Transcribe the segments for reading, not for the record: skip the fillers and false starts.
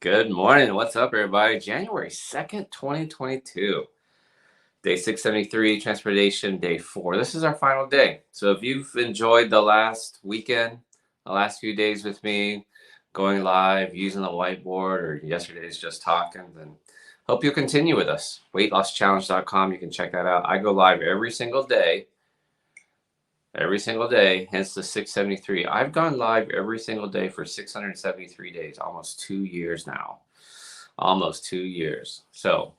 Good morning. What's up, everybody? January 2nd, 2022. Day 673, transportation, day 4. This is our final day. So if you've enjoyed the last weekend, the last few days with me, going live, using the whiteboard, or yesterday's just talking, then hope you'll continue with us. WeightLossChallenge.com. You can check that out. I go live every single day, hence the 673. I've gone live every single day for 673 days, almost 2 years now. Almost 2 years. So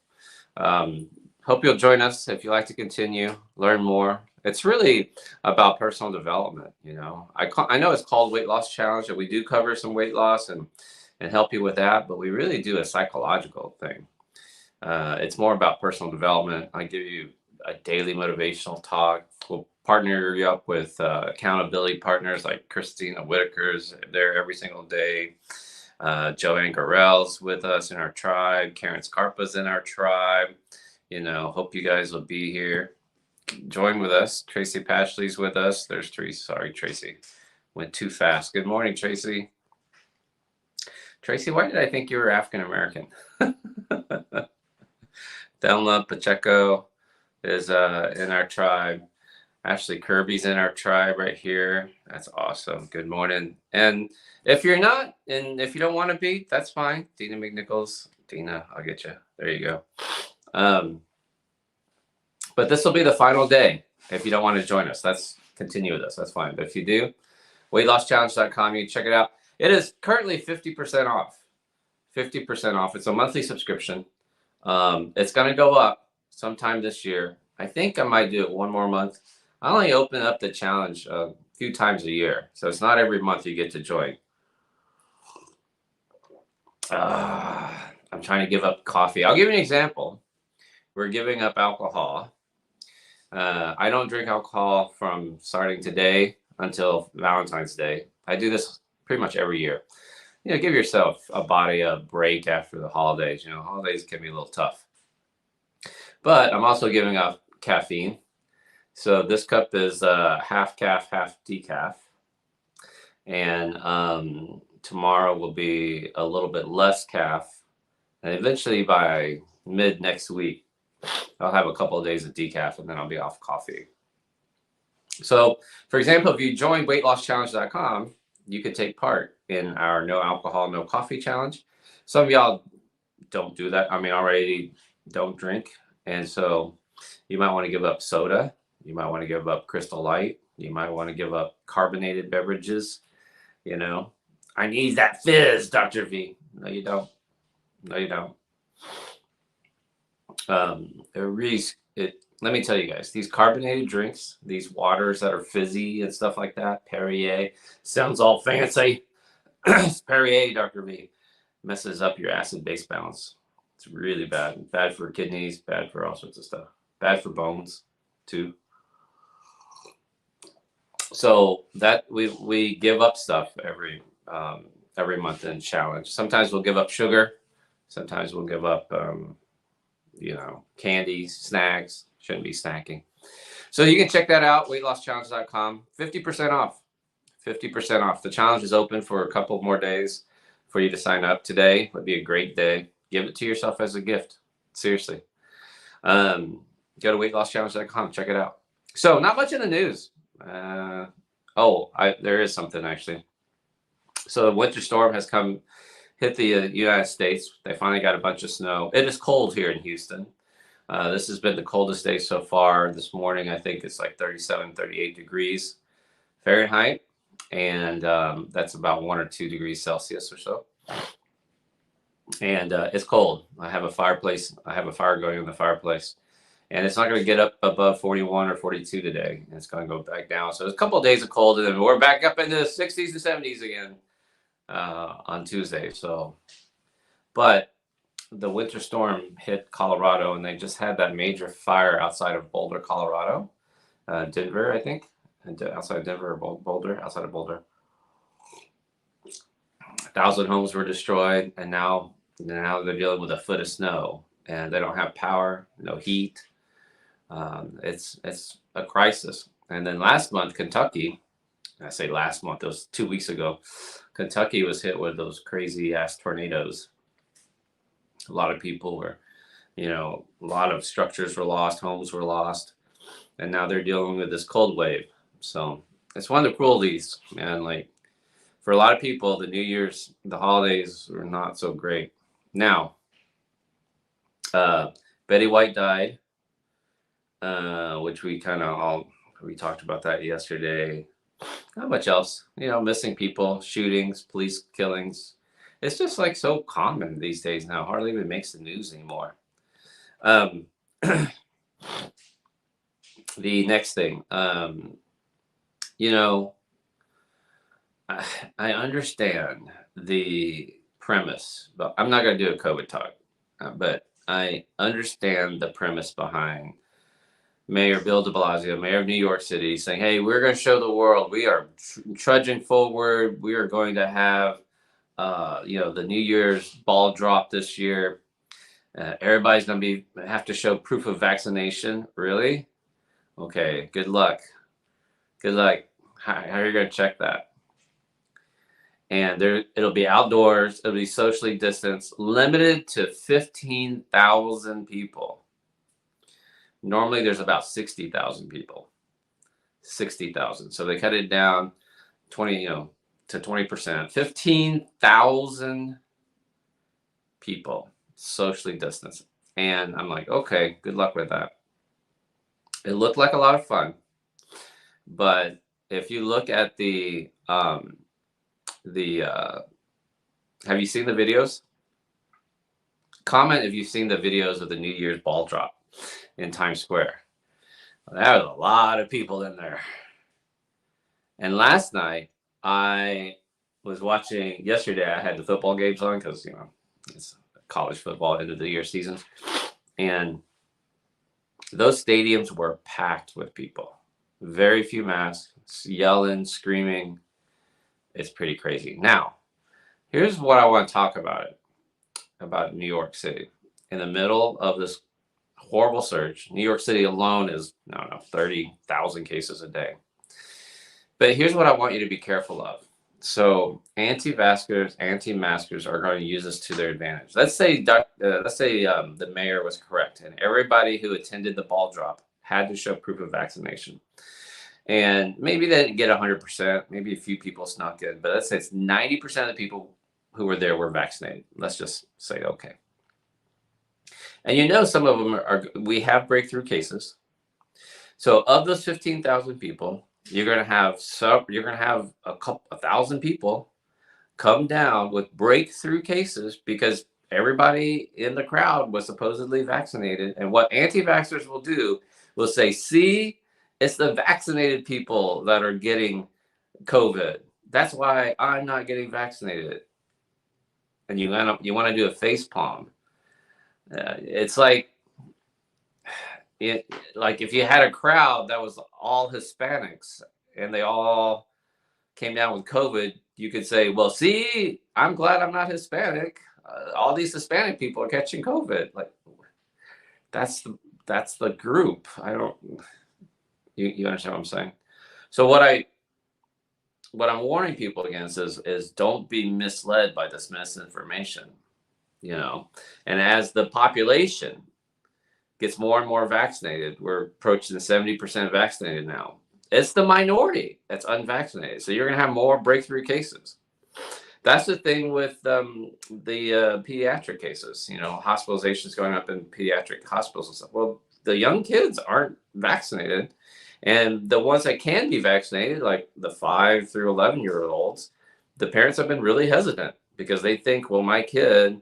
hope you'll join us if you like to continue, learn more. It's really about personal development. I know it's called Weight Loss Challenge, and we do cover some weight loss and help you with that, but we really do a psychological thing. It's more about personal development. I give you a daily motivational talk. We'll partner you up with accountability partners like Christina Whitaker's there every single day. Joanne Gorell's with us in our tribe. Karen Scarpa's in our tribe. Hope you guys will be here. Join with us. Tracy Pashley's with us. There's Tracy. Sorry, Tracy. Went too fast. Good morning, Tracy. Tracy, why did I think you were African American? Thelma Pacheco is in our tribe. Ashley Kirby's in our tribe right here. That's awesome. Good morning. And if you're not, and if you don't want to be, that's fine. Dina McNichols. Dina, I'll get you. There you go. But this will be the final day. If you don't want to join us, continue with us. That's fine. But if you do, WeightLossChallenge.com, you can check it out. It is currently 50% off. 50% off. It's a monthly subscription. It's going to go up sometime this year. I think I might do it one more month. I only open up the challenge a few times a year, so it's not every month you get to join. I'm trying to give up coffee. I'll give you an example. We're giving up alcohol. I don't drink alcohol from starting today until Valentine's Day. I do this pretty much every year. Give yourself a body a break after the holidays. Holidays can be a little tough. But I'm also giving up caffeine. So this cup is half calf, half decaf. And tomorrow will be a little bit less calf. And eventually by mid next week, I'll have a couple of days of decaf, and then I'll be off coffee. So, for example, if you join WeightLossChallenge.com, you could take part in our no alcohol, no coffee challenge. Some of y'all don't do that. Already don't drink. And so you might want to give up soda. You might want to give up Crystal Light. You might want to give up carbonated beverages. I need that fizz, Dr. V. No, you don't. No, you don't. Let me tell you guys, these carbonated drinks, these waters that are fizzy and stuff like that, Perrier, sounds all fancy. Perrier, Dr. V, messes up your acid-base balance. It's really bad. Bad for kidneys, bad for all sorts of stuff. Bad for bones, too. So that we give up stuff every month in challenge. Sometimes we'll give up sugar. Sometimes we'll give up, candies, snacks. Shouldn't be snacking. So you can check that out, WeightLossChallenge.com. 50% off. 50% off. The challenge is open for a couple more days for you to sign up. Today would be a great day. Give it to yourself as a gift. Seriously. Go to WeightLossChallenge.com. Check it out. So not much in the news. There is something actually. So a winter storm has hit the United States. They finally got a bunch of snow. It is cold here in Houston. This has been the coldest day so far. This morning, I think it's like 37, 38 degrees Fahrenheit. And that's about 1 or 2 degrees Celsius or so. And it's cold. I have a fireplace. I have a fire going in the fireplace. And it's not going to get up above 41 or 42 today. It's going to go back down. So it's a couple of days of cold, and then we're back up into the 60s and 70s again on Tuesday. But the winter storm hit Colorado, and they just had that major fire outside of Boulder, Colorado. Denver, I think. Outside Denver or Boulder, outside of Boulder. 1,000 homes were destroyed, and now they're dealing with a foot of snow, and they don't have power, no heat. It's a crisis. And then last month, Kentucky, I say last month, it was 2 weeks ago, Kentucky was hit with those crazy ass tornadoes. A lot of people were, a lot of structures were lost, homes were lost, and now they're dealing with this cold wave. So it's one of the cruelties, man. Like for a lot of people, the holidays were not so great. Now, Betty White died, which we talked about that yesterday. Not much else, missing people, shootings, police killings. It's just like so common these days now. Hardly even makes the news anymore. The next thing, you know, I understand the premise, but I'm not going to do a COVID talk. But I understand the premise behind Mayor Bill de Blasio, Mayor of New York City, saying, hey, we're going to show the world we are trudging forward. We are going to have, the New Year's ball drop this year. Everybody's going to have to show proof of vaccination. Really? Okay, good luck. Good luck. How are you going to check that? And it'll be outdoors. It'll be socially distanced, limited to 15,000 people. Normally, there's about 60,000 people. 60,000. So they cut it down 20, to 20%. 15,000 people socially distanced. And I'm like, okay, good luck with that. It looked like a lot of fun, but if you look at have you seen the videos? Comment if you've seen the videos of the New Year's ball drop in Times Square. There was a lot of people in there. And last night I was watching. Yesterday I had the football games on because it's college football end of the year season, and those stadiums were packed with people. Very few masks, yelling, screaming. It's pretty crazy. Now, here's what I want to talk about New York City. In the middle of this horrible surge, New York City alone is, 30,000 cases a day. But here's what I want you to be careful of. So anti-vaxxers, anti-maskers are going to use this to their advantage. Let's say the mayor was correct, and everybody who attended the ball drop had to show proof of vaccination. And maybe they didn't get 100%. Maybe a few people snuck in, but let's say it's 90% of the people who were there were vaccinated. Let's just say okay. And some of them we have breakthrough cases. So of those 15,000 people, you're going to have a couple 1,000 people come down with breakthrough cases because everybody in the crowd was supposedly vaccinated. And what anti-vaxxers will do will say, see, it's the vaccinated people that are getting COVID. That's why I'm not getting vaccinated. And you want to do a face palm. It's like if you had a crowd that was all Hispanics and they all came down with COVID, you could say, well, see, I'm glad I'm not Hispanic. All these Hispanic people are catching COVID. Like that's the group. You understand what I'm saying? So what I'm warning people against is don't be misled by this misinformation, and as the population gets more and more vaccinated, we're approaching 70% vaccinated now. It's the minority that's unvaccinated. So you're going to have more breakthrough cases. That's the thing with the pediatric cases, hospitalizations going up in pediatric hospitals and stuff. Well, the young kids aren't vaccinated. And the ones that can be vaccinated, like the 5 through 11-year-olds, the parents have been really hesitant because they think, well, my kid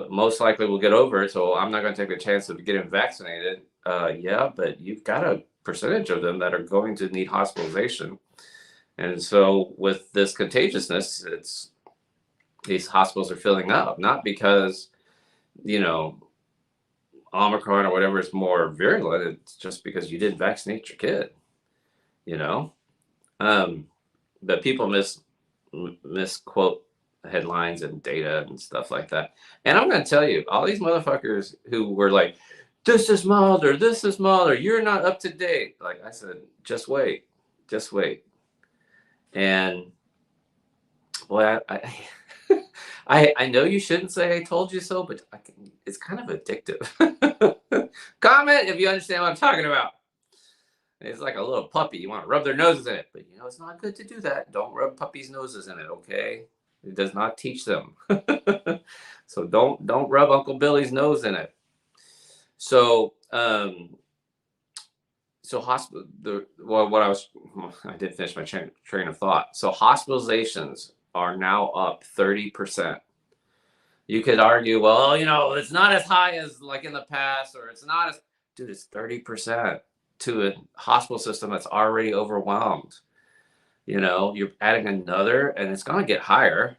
most likely will get over it, so I'm not going to take the chance of getting vaccinated. Yeah, but you've got a percentage of them that are going to need hospitalization. And so with this contagiousness, these hospitals are filling up, not because, Omicron or whatever is more virulent. It's just because you didn't vaccinate your kid, but people misquote headlines and data and stuff like that. And I'm going to tell you, all these motherfuckers who were like, this is milder, you're not up to date. Like I said, just wait. And boy, I know you shouldn't say I told you so, but it's kind of addictive. Comment if you understand what I'm talking about. It's like a little puppy. You want to rub their noses in it, but you know it's not good to do that. Don't rub puppies' noses in it, okay? It does not teach them. So don't rub Uncle Billy's nose in it. So hospital. I did finish my train of thought. So hospitalizations are now up 30%. You could argue, well, you know, it's not as high as like in the past, or it's not as, dude, it's 30% to a hospital system that's already overwhelmed. You know, you're adding another, and it's going to get higher.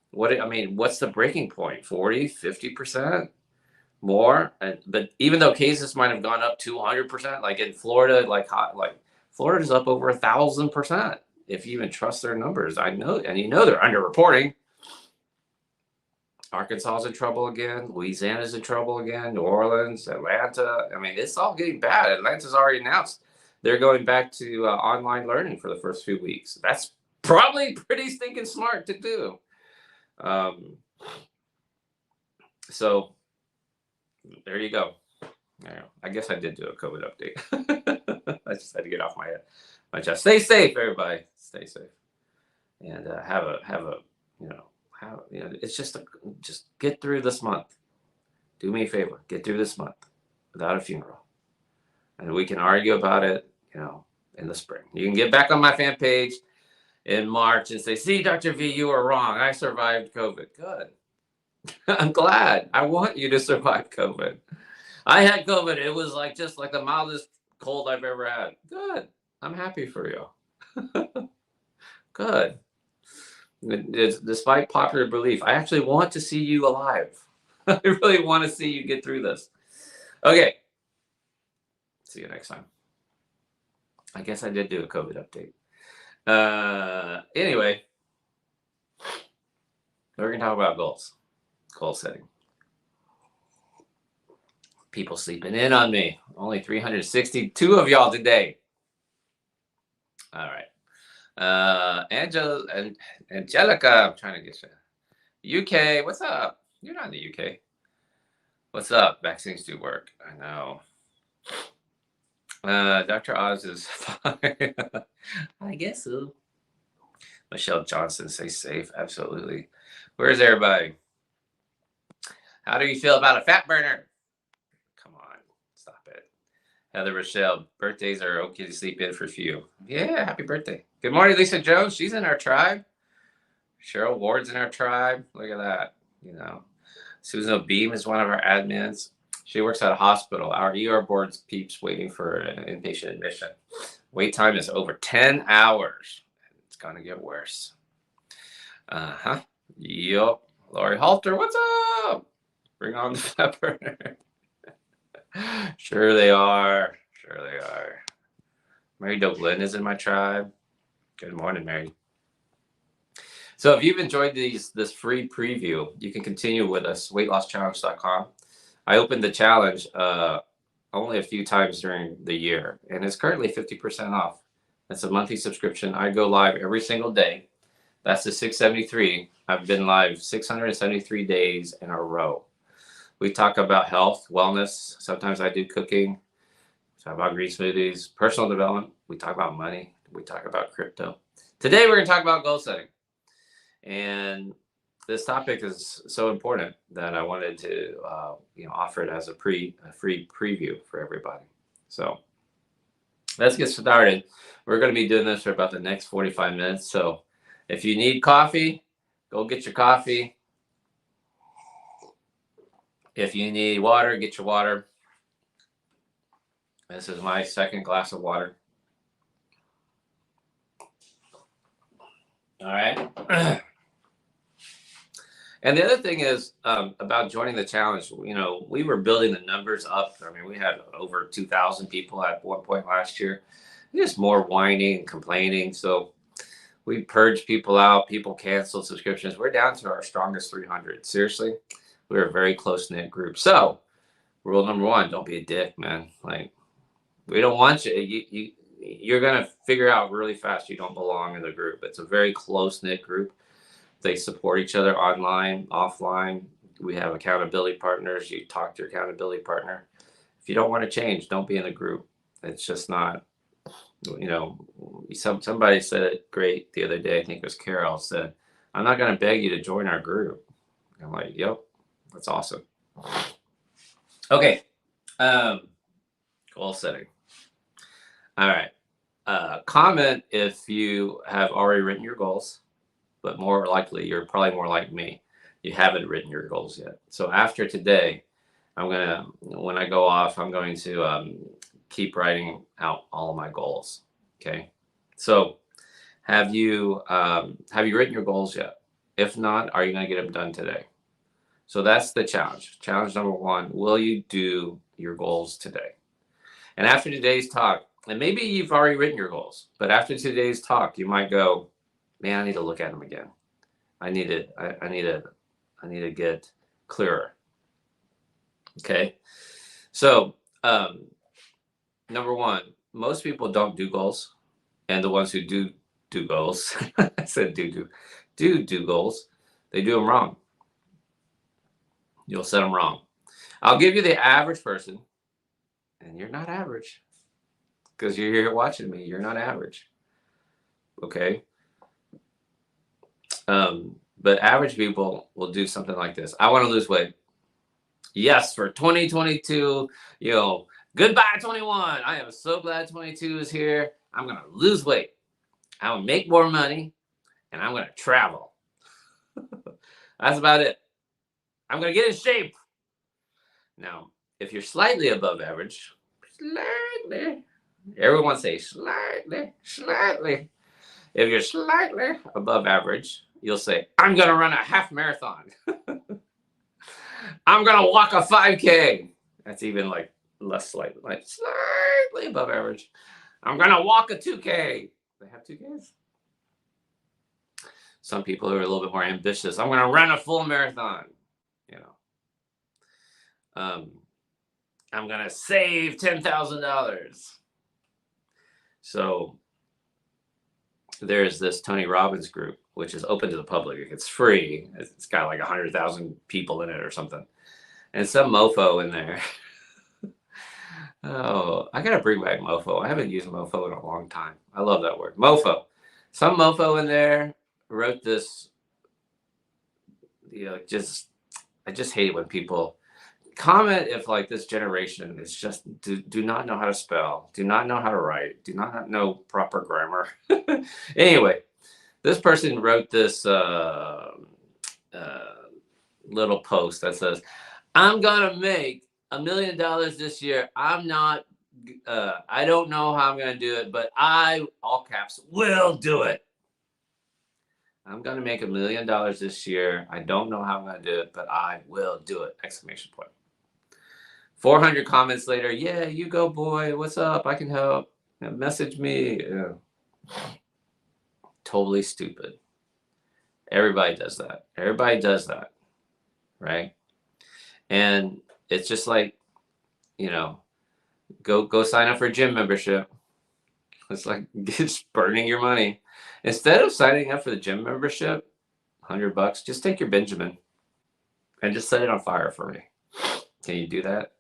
What's the breaking point? 40, 50% more? But even though cases might have gone up 200%, like in Florida, like Florida's up over 1,000%. If you even trust their numbers, I know, and you know they're underreporting. Arkansas is in trouble again. Louisiana's in trouble again. New Orleans, Atlanta. I mean, it's all getting bad. Atlanta's already announced they're going back to online learning for the first few weeks. That's probably pretty stinking smart to do. So there you go. I guess I did do a COVID update. I just had to get off my chest. Stay safe, everybody. Stay safe, and have a it's just get through this month. Do me a favor, get through this month without a funeral, and we can argue about it, you know, in the spring. You can get back on my fan page in March and say, see, Dr. V, you were wrong. I survived COVID. Good. I'm glad. I want you to survive COVID. I had COVID. It was just like the mildest cold I've ever had. Good. I'm happy for you. Good. Despite popular belief, I actually want to see you alive. I really want to see you get through this. Okay. See you next time. I guess I did do a COVID update. Anyway, we're going to talk about goal setting. People sleeping in on me. Only 362 of y'all today. All right. Angelica, I'm trying to get you. UK, what's up? You're not in the UK. What's up? Vaccines do work. I know. Dr. Oz is fine. I guess so. Michelle Johnson, stay safe. Absolutely. Where's everybody? How do you feel about a fat burner? Come on, stop it. Heather Rochelle, birthdays are okay to sleep in for a few. Yeah, happy birthday. Good morning, Lisa Jones. She's in our tribe. Cheryl Ward's in our tribe. Look at that. You know, Susan Beam is one of our admins. She works at a hospital. Our ER board keeps waiting for an inpatient admission. Wait time is over 10 hours. It's going to get worse. Yup. Lori Halter, what's up? Bring on the fat burner. Sure they are. Sure they are. Mary Doughlin is in my tribe. Good morning, Mary. So if you've enjoyed this free preview, you can continue with us, weightlosschallenge.com. I opened the challenge only a few times during the year, and it's currently 50% off. It's a monthly subscription. I go live every single day. That's the 673. I've been live 673 days in a row. We talk about health, wellness. Sometimes I do cooking. We talk about green smoothies, personal development. We talk about money. We talk about crypto. Today, we're going to talk about goal setting. And this topic is so important that I wanted to offer it as a free preview for everybody. So let's get started. We're going to be doing this for about the next 45 minutes. So if you need coffee, go get your coffee. If you need water, get your water. This is my second glass of water. All right. And the other thing is about joining the challenge, we were building the numbers up. I mean, we had over 2,000 people at one point last year. Just more whining and complaining. So we purged people out. People canceled subscriptions. We're down to our strongest 300. Seriously, we're a very close-knit group. So rule number one, don't be a dick, man. Like, we don't want you. You're going to figure out really fast you don't belong in the group. It's a very close-knit group. They support each other online, offline. We have accountability partners. You talk to your accountability partner. If you don't want to change, don't be in a group. It's just not, somebody said it great the other day. I think it was Carol said, I'm not going to beg you to join our group. I'm like, yep, that's awesome. Okay. Goal setting. All right. Comment if you have already written your goals, but more likely, you're probably more like me. You haven't written your goals yet. So after today, when I go off, I'm going to keep writing out all of my goals. Okay. So have you written your goals yet? If not, are you going to get them done today? So that's the challenge. Challenge number 1, will you do your goals today? And after today's talk, and maybe you've already written your goals, but after today's talk, you might go, man, I need to look at them again. I need to get clearer. Okay. So, number 1, most people don't do goals, and the ones who do goals, I said do goals, they do them wrong. You'll set them wrong. I'll give you the average person, and you're not average because you're here watching me. You're not average. Okay. But average people will do something like this. I want to lose weight. Yes, for 2022, goodbye 21. I am so glad 22 is here. I'm going to lose weight. I'm going to make more money, and I'm going to travel. That's about it. I'm going to get in shape. Now, if you're slightly above average, slightly, everyone say slightly. If you're slightly above average, you'll say, I'm going to run a half marathon. I'm going to walk a 5K. That's even like less slightly above average. I'm going to walk a 2K. They have 2Ks. Some people who are a little bit more ambitious. I'm going to run a full marathon. I'm going to save $10,000. So there's this Tony Robbins group, which is open to the public. It's free. It's got like 100,000 people in it or something. And some mofo in there. Oh, I got to bring back mofo. I haven't used mofo in a long time. I love that word. Mofo. Some mofo in there wrote this, I just hate when people comment if like this generation is just do not know how to spell, do not know how to write, do not know proper grammar. Anyway, this person wrote this little post that says, I'm gonna make $1 million this year. I don't know how I'm gonna do it, but I, all caps, will do it. I'm gonna make $1 million this year. I don't know how I'm gonna do it, but I will do it! Exclamation point. 400 comments later, yeah, you go, boy. What's up? I can help. Message me. Totally stupid. Everybody does that. Right? And it's just like, go sign up for a gym membership. It's like just burning your money. Instead of signing up for the gym membership, $100, just take your Benjamin and just set it on fire for me. Can you do that?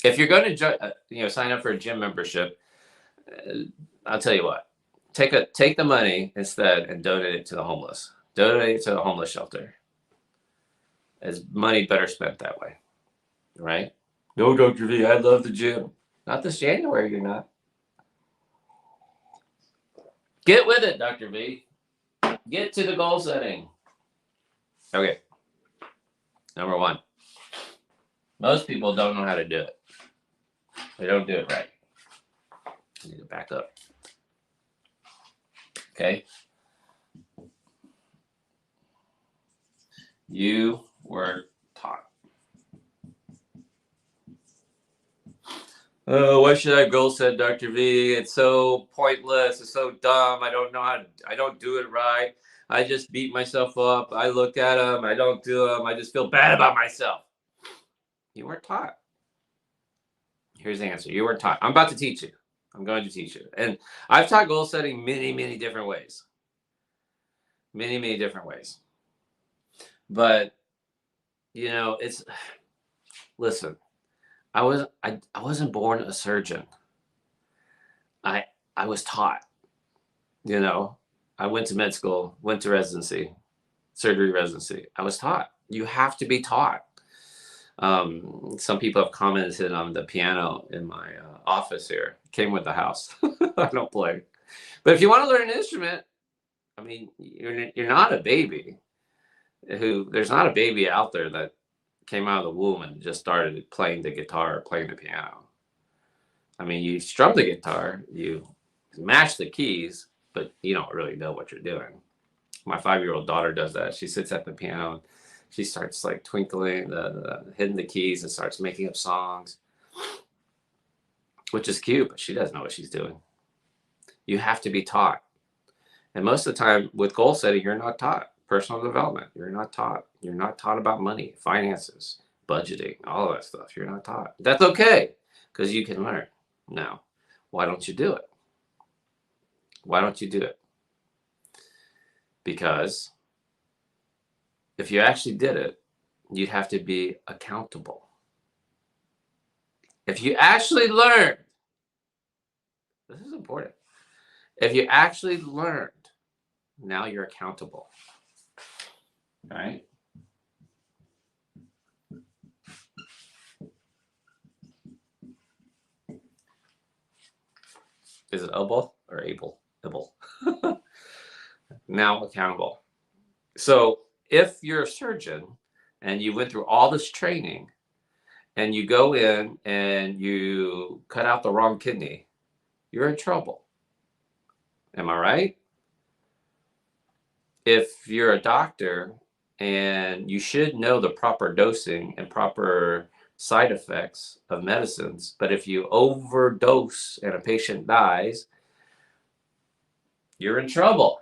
If you're going to, sign up for a gym membership, I'll tell you what. Take the money instead and donate it to the homeless. Donate it to the homeless shelter. It's money better spent that way, right? No, Dr. V, I love the gym. Not this January, you're not. Get with it, Dr. V. Get to the goal setting. Okay. Number 1. Most people don't know how to do it. They don't do it right. I need to back up. Okay. You were taught. Oh, why should I goal set, Dr. V? It's so pointless. It's so dumb. I don't do it right. I just beat myself up. I look at them. I don't do them. I just feel bad about myself. You weren't taught. Here's the answer. You weren't taught. I'm about to teach you. I'm going to teach you. And I've taught goal setting many, many different ways. many, many different ways. But you know, listen, I wasn't born a surgeon. I was taught, you know, I went to med school, went to residency, surgery residency. I was taught. You have to be taught. Some people have commented on the piano in my office here. Came with the house. I don't play. But if you want to learn an instrument, I mean, you're not a baby. There's not a baby out there that came out of the womb and just started playing the guitar or playing the piano. I mean, you strum the guitar, you mash the keys, but you don't really know what you're doing. My 5-year-old daughter does that. She sits at the piano and she starts like twinkling, hitting the keys and starts making up songs, which is cute, but she doesn't know what she's doing. You have to be taught. And most of the time with goal setting, you're not taught. Personal development, you're not taught. You're not taught about money, finances, budgeting, all of that stuff. You're not taught. That's okay, because you can learn. Now, why don't you do it? Why don't you do it? Because if you actually did it, you'd have to be accountable. If you actually learned, this is important. If you actually learned, now you're accountable. Right? Is it able or able? Able. Now accountable. So if you're a surgeon and you went through all this training and you go in and you cut out the wrong kidney, you're in trouble. Am I right? If you're a doctor and you should know the proper dosing and proper side effects of medicines, but if you overdose and a patient dies, you're in trouble.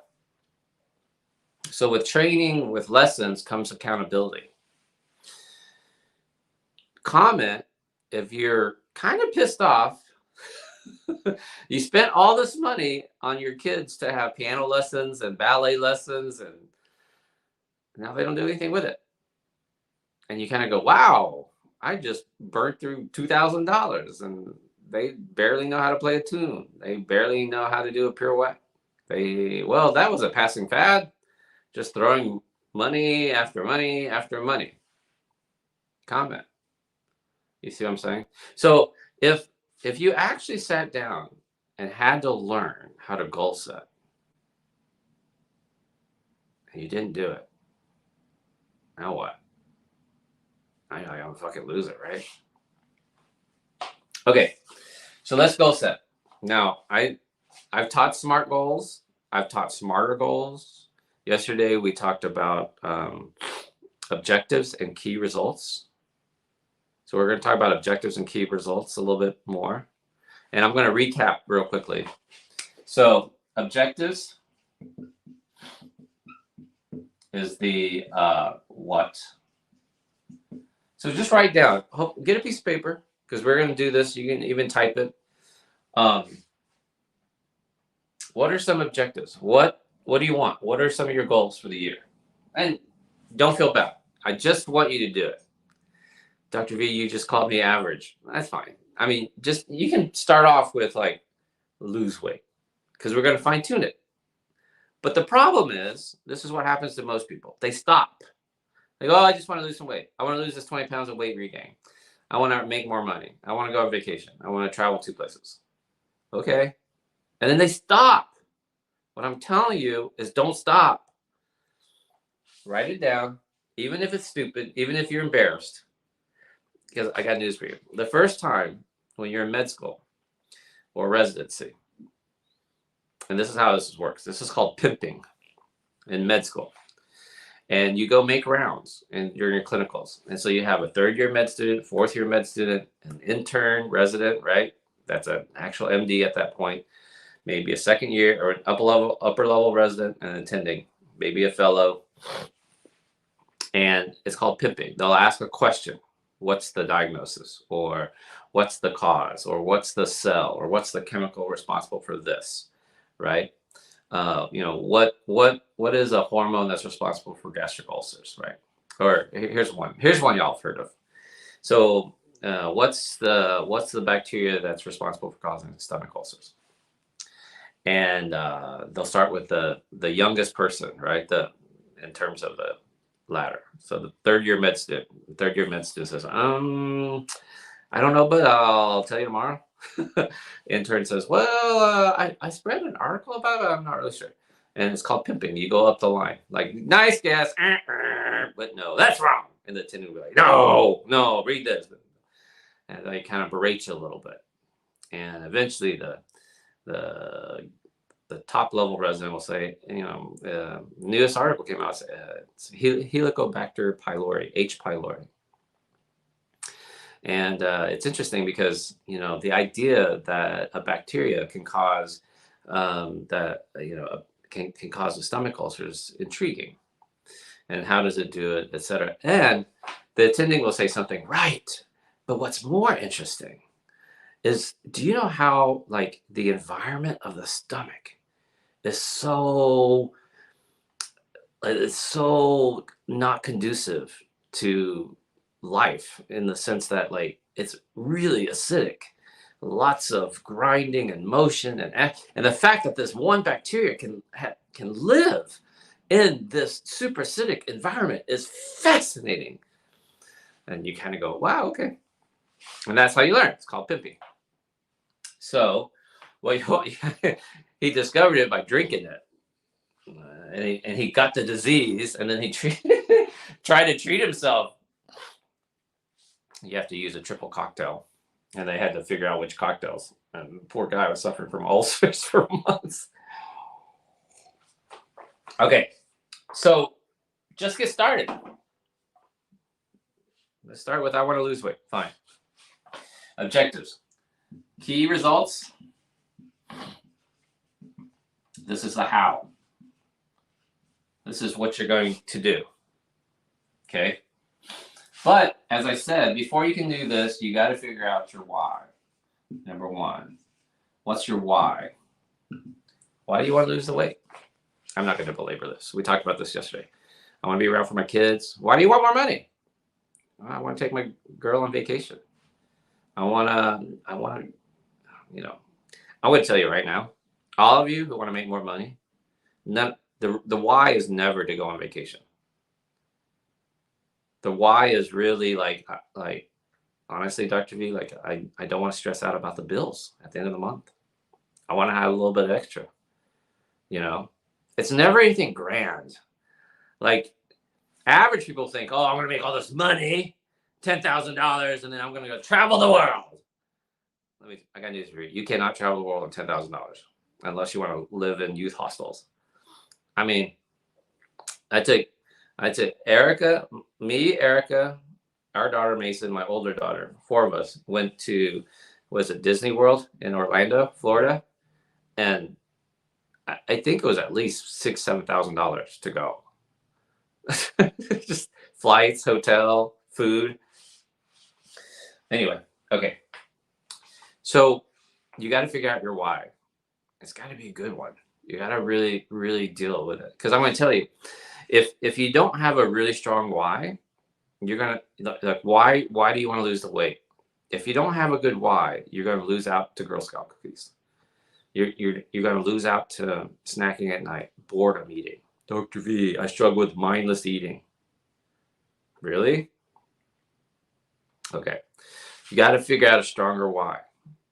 So with training, with lessons comes accountability. Comment if you're kind of pissed off. You spent all this money on your kids to have piano lessons and ballet lessons, and now they don't do anything with it. And you kind of go, wow, I just burnt through $2,000 and they barely know how to play a tune. They barely know how to do a pirouette. Well, that was a passing fad, just throwing money after money after money. Comment. You see what I'm saying? So if you actually sat down and had to learn how to goal set and you didn't do it, now what? I'm a fucking loser, right? Okay, so let's goal set. Now, I've taught SMART goals. I've taught smarter goals. Yesterday, we talked about objectives and key results. So we're going to talk about objectives and key results a little bit more. And I'm going to recap real quickly. So objectives is the what. So just write down. Get a piece of paper, because we're going to do this. You can even type it. What are some objectives? What do you want? What are some of your goals for the year? And don't feel bad. I just want you to do it. Dr. V, you just called me average. That's fine. I mean, you can start off with like lose weight, because we're going to fine tune it. But the problem is, this is what happens to most people. They stop. They go, oh, I just want to lose some weight. I want to lose this 20 pounds of weight regain. I want to make more money. I want to go on vacation. I want to travel 2 places. Okay. And then they stop. What I'm telling you is don't stop. Write it down, even if it's stupid, even if you're embarrassed. Because I got news for you. The first time when you're in med school or residency, and this is how this works. This is called pimping in med school. And you go make rounds and during your clinicals. And so you have a 3rd-year med student, 4th-year med student, an intern, resident, right? That's an actual MD at that point. Maybe a 2nd year or an upper level resident and attending, maybe a fellow. And it's called pimping. They'll ask a question. What's the diagnosis? Or what's the cause? Or what's the cell? Or what's the chemical responsible for this? Right? What is a hormone that's responsible for gastric ulcers, right? Or here's one. Here's one y'all have heard of. So, what's the bacteria that's responsible for causing stomach ulcers? And they'll start with the youngest person, right? In terms of the ladder. So the third year med student says, I don't know, but I'll tell you tomorrow. Intern says, well, I spread an article about it. I'm not really sure. And it's called pimping. You go up the line, like, nice guess, but no, that's wrong. And the attendant will be like, no, read this. And they kind of berate you a little bit. And eventually the top level resident will say, newest article came out, it's Helicobacter pylori, H. pylori. And it's interesting because, the idea that a bacteria can cause can cause a stomach ulcer is intriguing. And how does it do it, et cetera. And the attending will say something, right. But what's more interesting is, do you know how, like, the environment of the stomach is it's so not conducive to life, in the sense that, like, it's really acidic, lots of grinding and motion, and the fact that this one bacteria can live in this super acidic environment is fascinating. And you kind of go, wow, okay. And that's how you learn. It's called pimping. So, he discovered it by drinking it. And he got the disease, and then he tried to treat himself. You have to use a triple cocktail, and they had to figure out which cocktails. And the poor guy was suffering from ulcers for months. Okay, so just get started. Let's start with, I want to lose weight. Fine. Objectives. Key results. This is the how. This is what you're going to do. Okay? But as I said, before you can do this, you got to figure out your why. Number one, what's your why? Why do you want to lose the weight? I'm not going to belabor this. We talked about this yesterday. I want to be around for my kids. Why do you want more money? I want to take my girl on vacation. I want to, I would tell you right now, all of you who want to make more money, the why is never to go on vacation. The why is really like honestly, Dr. V, like, I don't want to stress out about the bills at the end of the month. I want to have a little bit extra. It's never anything grand. Like, average people think, oh, I'm going to make all this money, $10,000, and then I'm going to go travel the world. I got news for you. You cannot travel the world on $10,000 unless you want to live in youth hostels. I mean, I took Erica, our daughter Mason, my older daughter, 4 of us went to, was it Disney World in Orlando, Florida? And I think it was at least $6,000-$7,000 to go. Just flights, hotel, food. Anyway, okay. So you got to figure out your why. It's got to be a good one. You got to really, really deal with it. Because I'm going to tell you, if you don't have a really strong why, you're going to, like, why do you want to lose the weight? If you don't have a good why, you're going to lose out to Girl Scout cookies. You're going to lose out to snacking at night, boredom eating. Dr. V, I struggle with mindless eating. Really? Okay. You got to figure out a stronger why.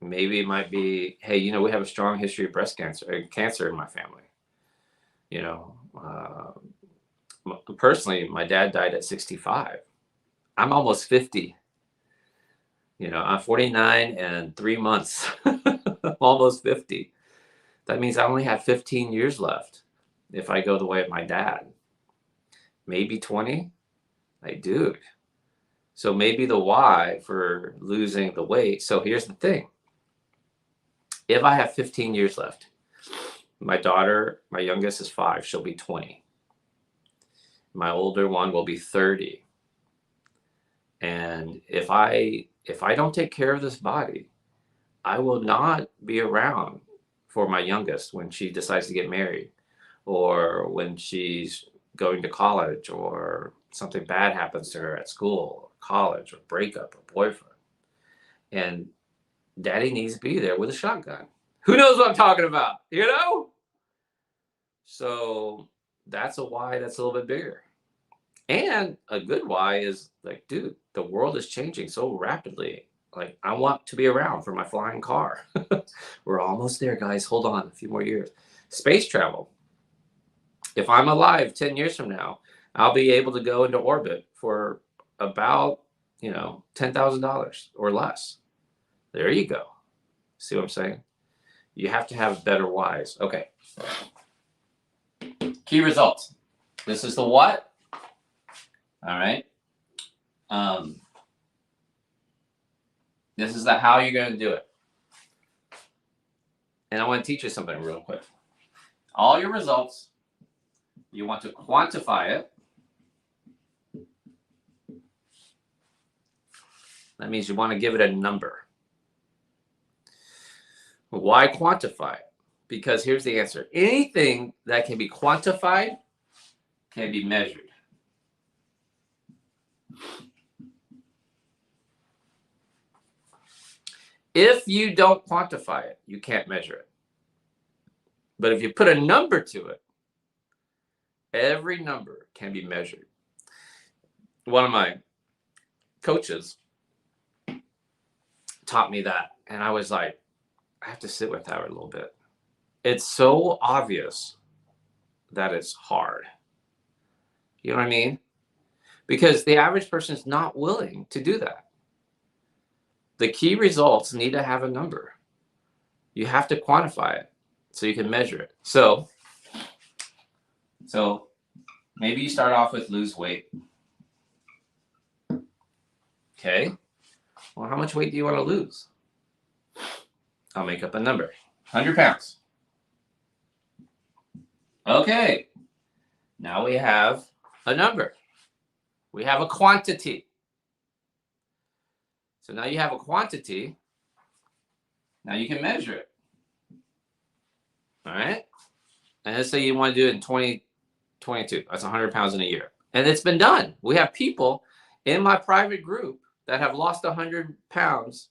Maybe it might be, hey, we have a strong history of breast cancer in my family. Personally, my dad died at 65. I'm almost 50. I'm 49 and 3 months. I'm almost 50. That means I only have 15 years left if I go the way of my dad. Maybe 20. Dude. So maybe the why for losing the weight. So here's the thing. If I have 15 years left, my daughter, my youngest, is 5. She'll be 20. My older one will be 30. And if I don't take care of this body, I will not be around for my youngest when she decides to get married, or when she's going to college, or something bad happens to her at school, or college, or breakup, or boyfriend. And daddy needs to be there with a shotgun. Who knows what I'm talking about, you know? So that's a why that's a little bit bigger. And a good why is like, dude, the world is changing so rapidly. Like, I want to be around for my flying car. We're almost there, guys. Hold on, a few more years. Space travel. If I'm alive 10 years from now, I'll be able to go into orbit for about, $10,000 or less. There you go. See what I'm saying? You have to have better whys. Okay. Key results. This is the what. All right. This is the how you're going to do it. And I want to teach you something real quick. All your results, you want to quantify it. That means you want to give it a number. Why quantify it? Because here's the answer. Anything that can be quantified can be measured. If you don't quantify it, you can't measure it. But if you put a number to it, every number can be measured. One of my coaches taught me that, and I was like, I have to sit with that a little bit. It's so obvious that it's hard. You know what I mean? Because the average person is not willing to do that. The key results need to have a number. You have to quantify it so you can measure it. So maybe you start off with lose weight. Okay. Well, how much weight do you want to lose? I'll make up a number. 100 pounds. Okay. Now we have a number. We have a quantity. So now you have a quantity. Now you can measure it. All right. And let's say you want to do it in 2022. That's 100 pounds in a year. And it's been done. We have people in my private group that have lost 100 pounds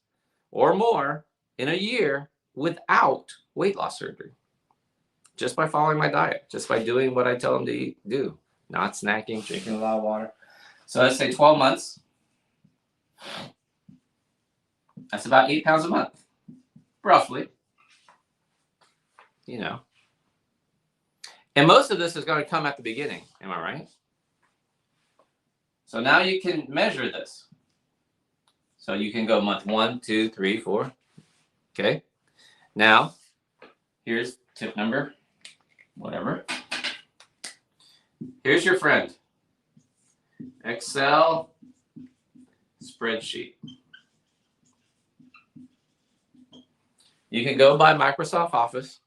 or more in a year without weight loss surgery. Just by following my diet. Just by doing what I tell them to do. Not snacking, drinking a lot of water. So let's say 12 months. That's about 8 pounds a month, roughly. And most of this is going to come at the beginning. Am I right? So now you can measure this. So you can go month 1, 2, 3, 4. Okay. Now, here's tip number, whatever. Here's your friend. Excel spreadsheet. You can go by Microsoft Office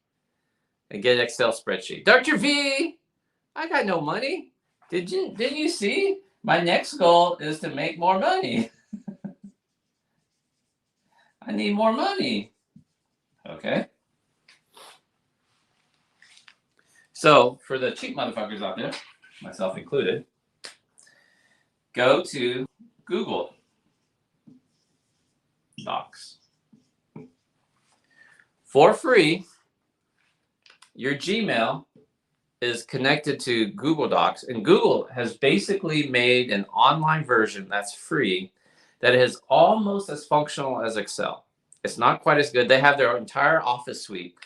and get an Excel spreadsheet. Dr. V, I got no money. Didn't you see? My next goal is to make more money. I need more money. Okay. So for the cheap motherfuckers out there, myself included, go to Google Docs. For free, your Gmail is connected to Google Docs, and Google has basically made an online version that's free that is almost as functional as Excel. It's not quite as good. They have their entire Office suite.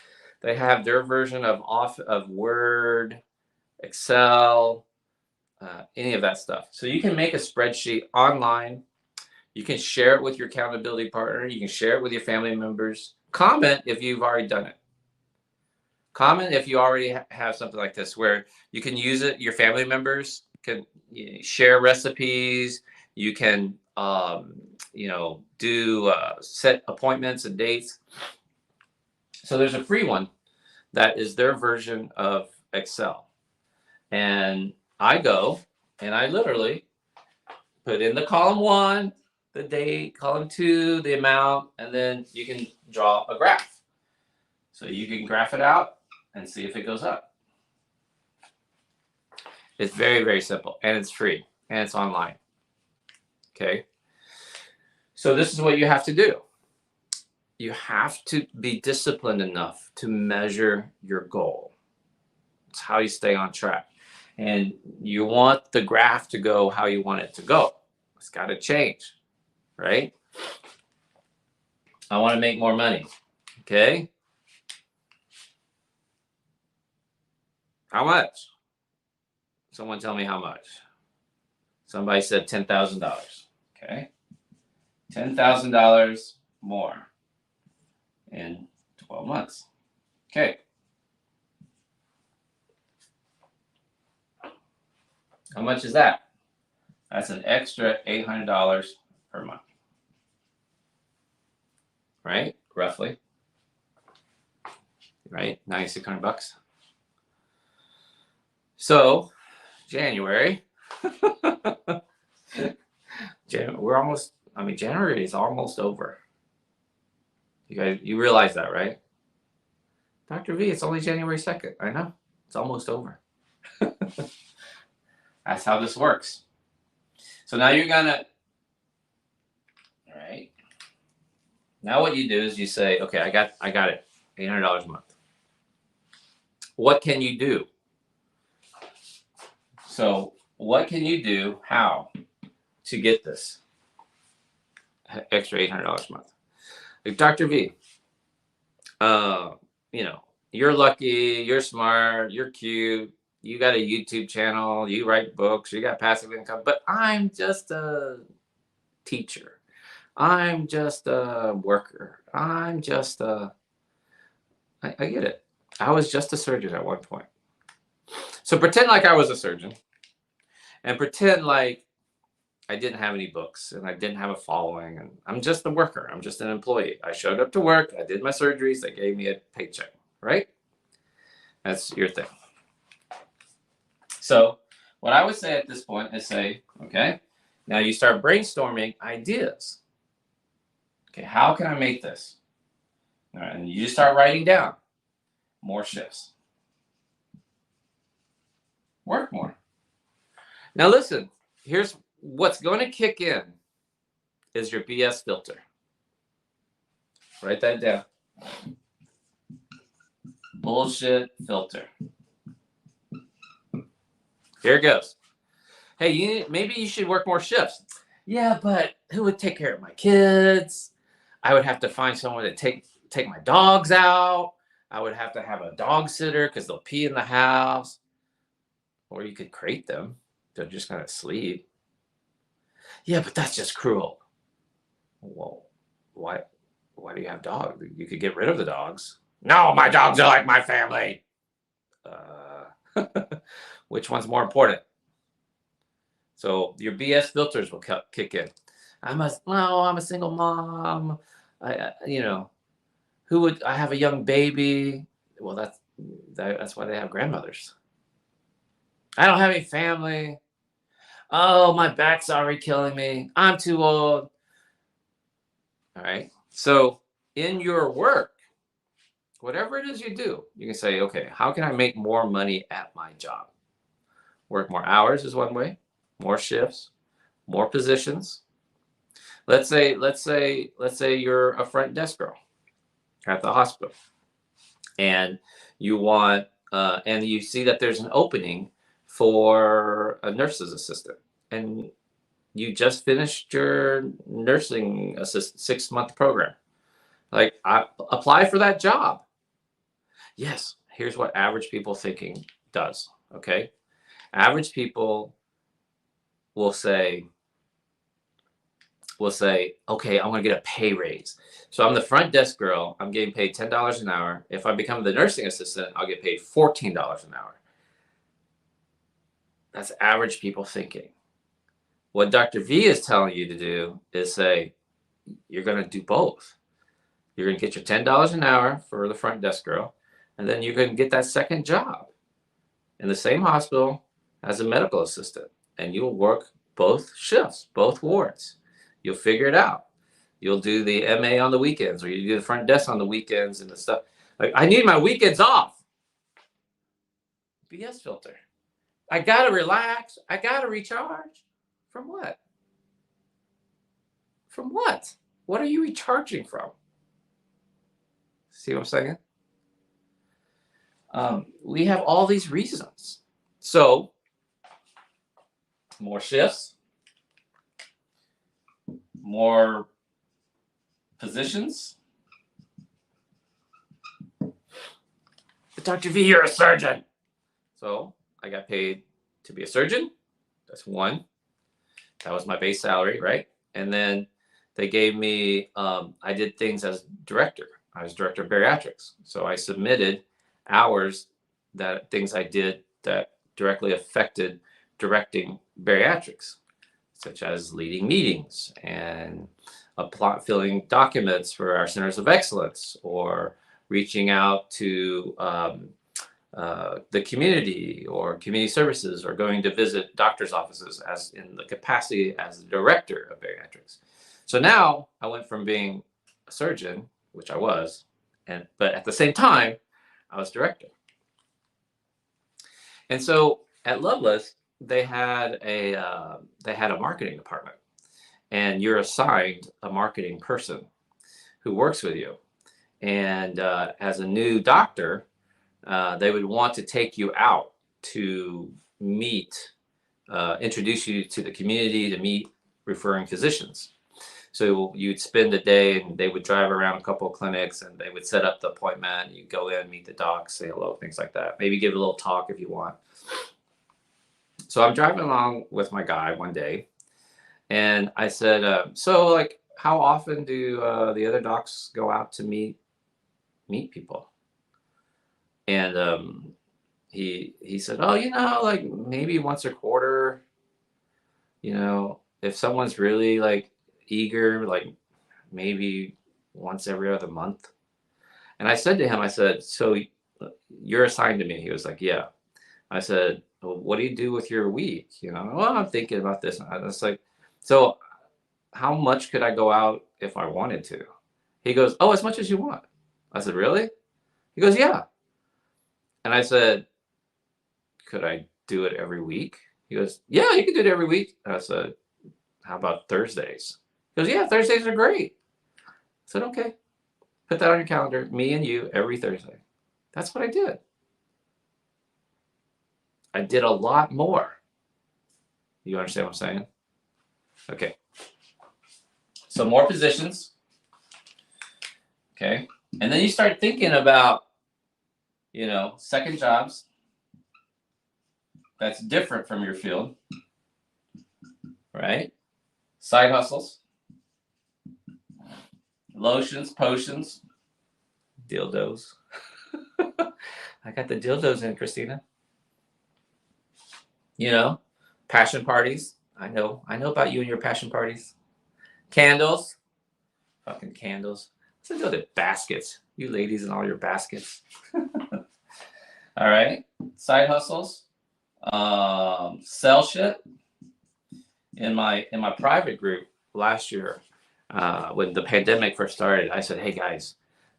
They have their version of Word, Excel, any of that stuff. So you can make a spreadsheet online. You can share it with your accountability partner. You can share it with your family members. Comment if you've already done it. Comment if you already have something like this where you can use it. Your family members can share recipes. You can, do set appointments and dates. So there's a free one that is their version of Excel. And I go and I literally put in the column 1, the date, column 2, the amount, and then you can draw a graph. So you can graph it out and see if it goes up. It's very, very simple, and it's free, and it's online. Okay. So this is what you have to do. You have to be disciplined enough to measure your goal. It's how you stay on track. And you want the graph to go how you want it to go. It's got to change, right? I want to make more money. Okay. How much? Someone tell me how much. Somebody said $10,000. Okay. $10,000 more in 12 months. Okay. How much is that? That's an extra $800 per month. Right? Roughly. Right? $9,600. So, January. We're almost, January is almost over. You guys, you realize that, right? Dr. V, it's only January 2nd. I know. It's almost over. That's how this works. So now you're gonna, all right. Now what you do is you say, okay, I got it, $800 a month. What can you do? So what can you do? How to get this extra $800 a month? Like, Dr. V, you're lucky, you're smart, you're cute, you got a YouTube channel, you write books, you got passive income, but I'm just a teacher. I'm just a worker. I'm just I get it. I was just a surgeon at one point. So pretend like I was a surgeon, and pretend like I didn't have any books and I didn't have a following, and I'm just a worker. I'm just an employee. I showed up to work. I did my surgeries. They gave me a paycheck, right? That's your thing. So what I would say at this point is say, okay, now you start brainstorming ideas. Okay, how can I make this? All right, and you just start writing down more shifts. Work more. Now listen, here's what's going to kick in is your BS filter. Write that down. Bullshit filter. Here it goes. Hey, maybe you should work more shifts. Yeah, but who would take care of my kids? I would have to find someone to take my dogs out. I would have to have a dog sitter because they'll pee in the house. Or you could crate them. They're just going to sleep. Yeah, but that's just cruel. Well, why do you have dogs? You could get rid of the dogs. No, my dogs are like my family. Which one's more important? So your BS filters will kick in. I'm a single mom. I have a young baby. Well, that's why they have grandmothers. I don't have any family. Oh, my back's already killing me. I'm too old. All right. So in your work, whatever it is you do, you can say, okay, how can I make more money at my job? Work more hours is one way, more shifts, more positions. Let's say you're a front desk girl at the hospital, and you want, and you see that there's an opening for a nurse's assistant, and you just finished your nursing assistant 6-month program. Like, apply for that job. Yes, here's what average people thinking does. Okay, average people will say, okay, I'm gonna get a pay raise. So I'm the front desk girl. I'm getting paid $10 an hour. If I become the nursing assistant, I'll get paid $14 an hour. That's average people thinking. What Dr. V is telling you to do is say, you're going to do both. You're going to get your $10 an hour for the front desk girl, and then you're going to get that second job in the same hospital as a medical assistant, and you'll work both shifts, both wards. You'll figure it out. You'll do the MA on the weekends, or you do the front desk on the weekends and the stuff. Like, I need my weekends off. BS filter. I gotta relax. I gotta recharge. From what? From what? What are you recharging from? See what I'm saying? We have all these reasons. So, more shifts, more positions. But Dr. V, you're a surgeon. So I got paid to be a surgeon. That's one. That was my base salary, right? And then they gave me, I did things as director. I was director of bariatrics. So I submitted hours, that things I did that directly affected directing bariatrics, such as leading meetings and filling documents for our centers of excellence, or reaching out to the community or community services, or going to visit doctors' offices as in the capacity as the director of bariatrics. So now I went from being a surgeon, which I was, but at the same time, I was director. And so at Loveless, they had a marketing department, and you're assigned a marketing person who works with you. And as a new doctor, they would want to take you out to meet, introduce you to the community, to meet referring physicians. So you'd spend a day, and they would drive around a couple of clinics, and they would set up the appointment. You go in, meet the doc, say hello, things like that. Maybe give a little talk if you want. So I'm driving along with my guy one day, and I said, so like, how often do the other docs go out to meet people? And he said, oh, like maybe once a quarter, if someone's really like eager, like maybe once every other month. And I said to him, I said, so you're assigned to me? He was like, yeah. I said, well, what do you do with your week? Well, I'm thinking about this. And I was like, so how much could I go out if I wanted to? He goes, oh, as much as you want. I said, really? He goes, yeah. And I said, could I do it every week? He goes, yeah, you can do it every week. And I said, how about Thursdays? He goes, yeah, Thursdays are great. I said, okay, put that on your calendar, me and you every Thursday. That's what I did. I did a lot more. You understand what I'm saying? Okay. So more positions. Okay. And then you start thinking about, second jobs that's different from your field, right? Side hustles, lotions, potions, dildos. I got the dildos in, Christina. Passion parties. I know about you and your passion parties. Candles. Fucking candles. Let's go to baskets. You ladies and all your baskets. All right. Side hustles. Sell shit. In my private group last year, when the pandemic first started, I said, hey guys,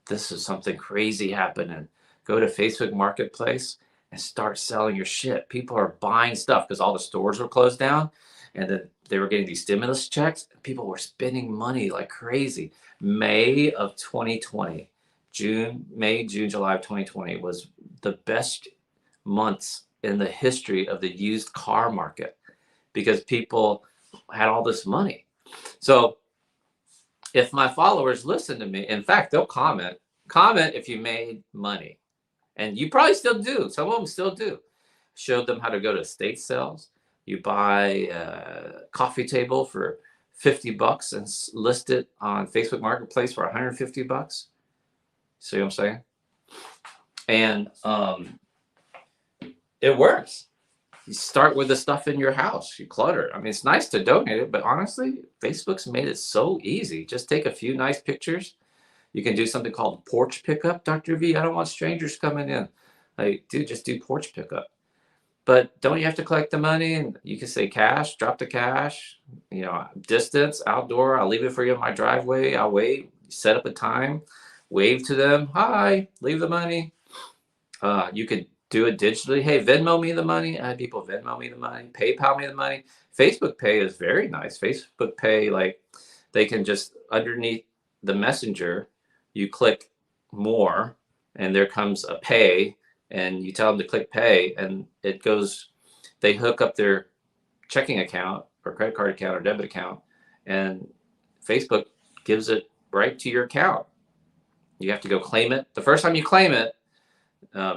this is something crazy happening. Go to Facebook Marketplace and start selling your shit. People are buying stuff because all the stores were closed down, and then they were getting these stimulus checks. People were spending money like crazy. May of 2020, May, June, July of 2020 was the best months in the history of the used car market, because people had all this money. So if my followers listen to me, in fact, they'll comment if you made money. And you probably still do. Some of them still do. Showed them how to go to estate sales. You buy a coffee table for $50 and list it on Facebook Marketplace for $150. See what I'm saying? And it works. You start with the stuff in your house. You clutter. I mean, it's nice to donate it, but honestly, Facebook's made it so easy. Just take a few nice pictures. You can do something called porch pickup, Dr. V. I don't want strangers coming in. Like, dude, just do porch pickup. But don't you have to collect the money? And you can say cash, drop the cash, distance, outdoor. I'll leave it for you in my driveway. I'll wait, set up a time. wave to them, hi, leave the money. You could do it digitally. Hey, Venmo me the money. I had people Venmo me the money, PayPal me the money. Facebook Pay is very nice. Facebook Pay, like they can just underneath the messenger, you click more, and there comes a pay, and you tell them to click pay, and it goes. They hook up their checking account or credit card account or debit account, and Facebook gives it right to your account. You have to go claim it. The first time you claim it,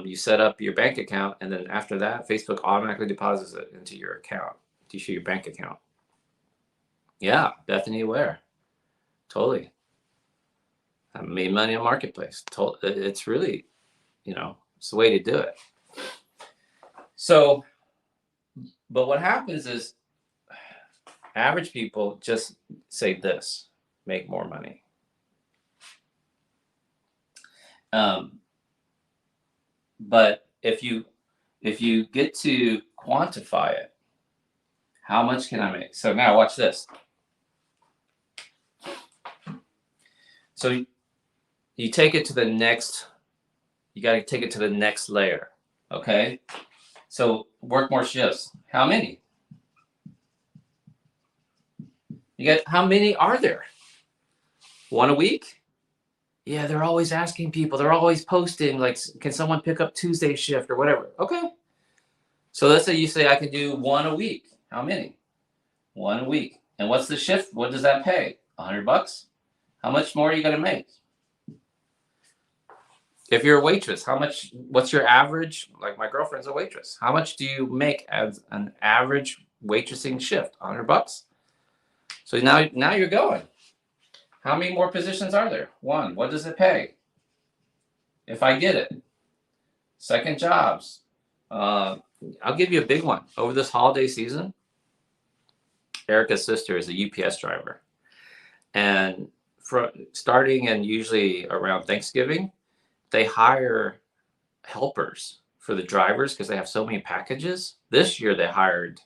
you set up your bank account, and then after that, Facebook automatically deposits it into your account, to your bank account. Yeah, Bethany Ware. Totally. I made money on Marketplace. It's really, it's the way to do it. So, but what happens is average people just say this, make more money. But if you get to quantify it, how much can I make? So now watch this. So you take it to the next, you got to take it to the next layer. Okay. So work more shifts. How many? How many are there? One a week? Yeah, they're always asking people. They're always posting, like, can someone pick up Tuesday shift or whatever? Okay. So let's say you say I can do one a week. How many? One a week. And what's the shift? What does that pay? $100? How much more are you going to make? If you're a waitress, what's your average? Like my girlfriend's a waitress. How much do you make as an average waitressing shift? $100? So now you're going. How many more positions are there? One. What does it pay? If I get it. Second jobs. I'll give you a big one. Over this holiday season, Erica's sister is a UPS driver. And starting and usually around Thanksgiving, they hire helpers for the drivers because they have so many packages. This year they hired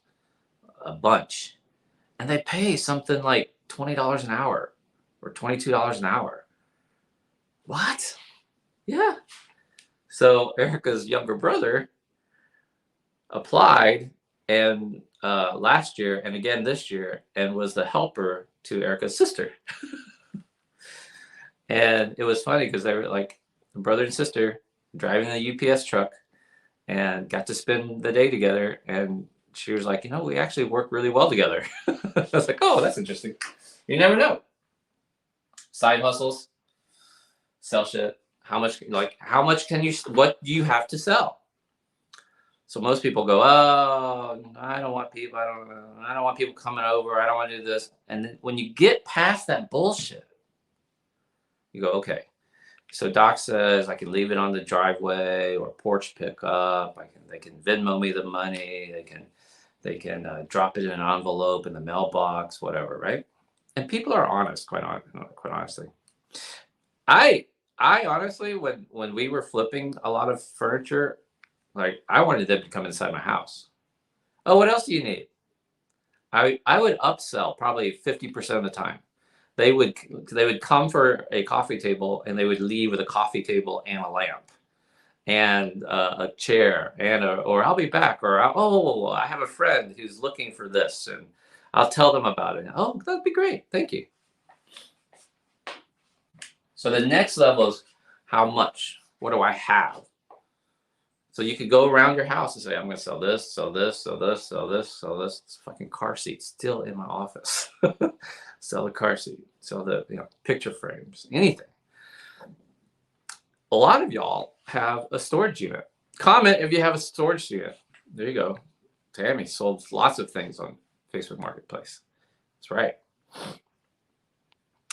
a bunch, and they pay something like $20 an hour or $22 an hour. What? Yeah. So Erica's younger brother applied and last year and again this year, and was the helper to Erica's sister. And it was funny because they were like brother and sister driving the UPS truck and got to spend the day together. And she was like, we actually work really well together. I was like, oh, that's interesting. You never know. Side hustles, sell shit. How much what do you have to sell? So most people go, oh, I don't want people. I don't want people coming over. I don't want to do this. And then when you get past that bullshit, you go, okay. So Doc says I can leave it on the driveway or porch pickup. They can Venmo me the money. They can drop it in an envelope in the mailbox, whatever, right? And people are honest, quite honestly. I honestly, when we were flipping a lot of furniture, like I wanted them to come inside my house. Oh, what else do you need? I would upsell probably 50% of the time. They would come for a coffee table, and they would leave with a coffee table and a lamp and a chair or I'll be back, or I have a friend who's looking for this, and I'll tell them about it. Oh, that'd be great. Thank you. So the next level is how much? What do I have? So you could go around your house and say, I'm going to sell this, sell this, sell this, sell this, sell this. This fucking car seat still in my office. Sell the car seat, sell the picture frames, anything. A lot of y'all have a storage unit. Comment if you have a storage unit. There you go. Tammy sold lots of things on Facebook Marketplace. That's right.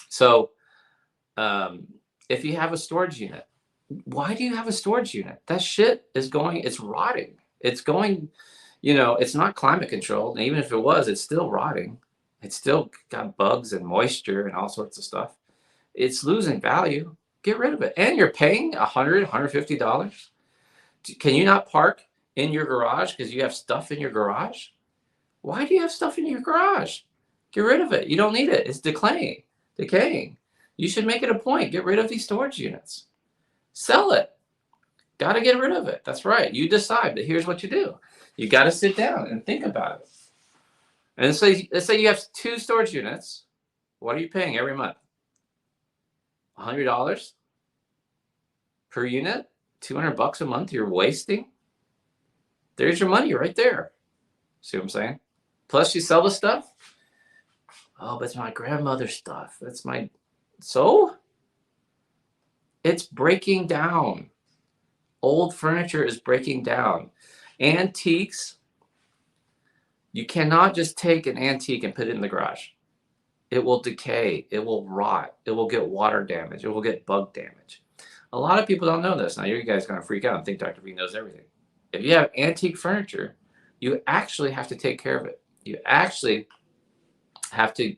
So if you have a storage unit, why do you have a storage unit? That shit is it's rotting. It's going, it's not climate controlled. And even if it was, it's still rotting. It's still got bugs and moisture and all sorts of stuff. It's losing value. Get rid of it. And you're paying $100, $150. Can you not park in your garage because you have stuff in your garage? Why do you have stuff in your garage? Get rid of it. You don't need it. It's decaying. You should make it a point. Get rid of these storage units. Sell it. Got to get rid of it. That's right. You decide, but here's what you do. You got to sit down and think about it. And so let's say you have 2 storage units. What are you paying every month? $100 per unit? $200 a month you're wasting? There's your money right there. See what I'm saying? Plus you sell the stuff. Oh, but it's my grandmother's stuff. That's my... So? It's breaking down. Old furniture is breaking down. Antiques, you cannot just take an antique and put it in the garage. It will decay. It will rot. It will get water damage. It will get bug damage. A lot of people don't know this. Now, you guys are going to freak out and think Dr. V knows everything. If you have antique furniture, you actually have to take care of it. You actually have to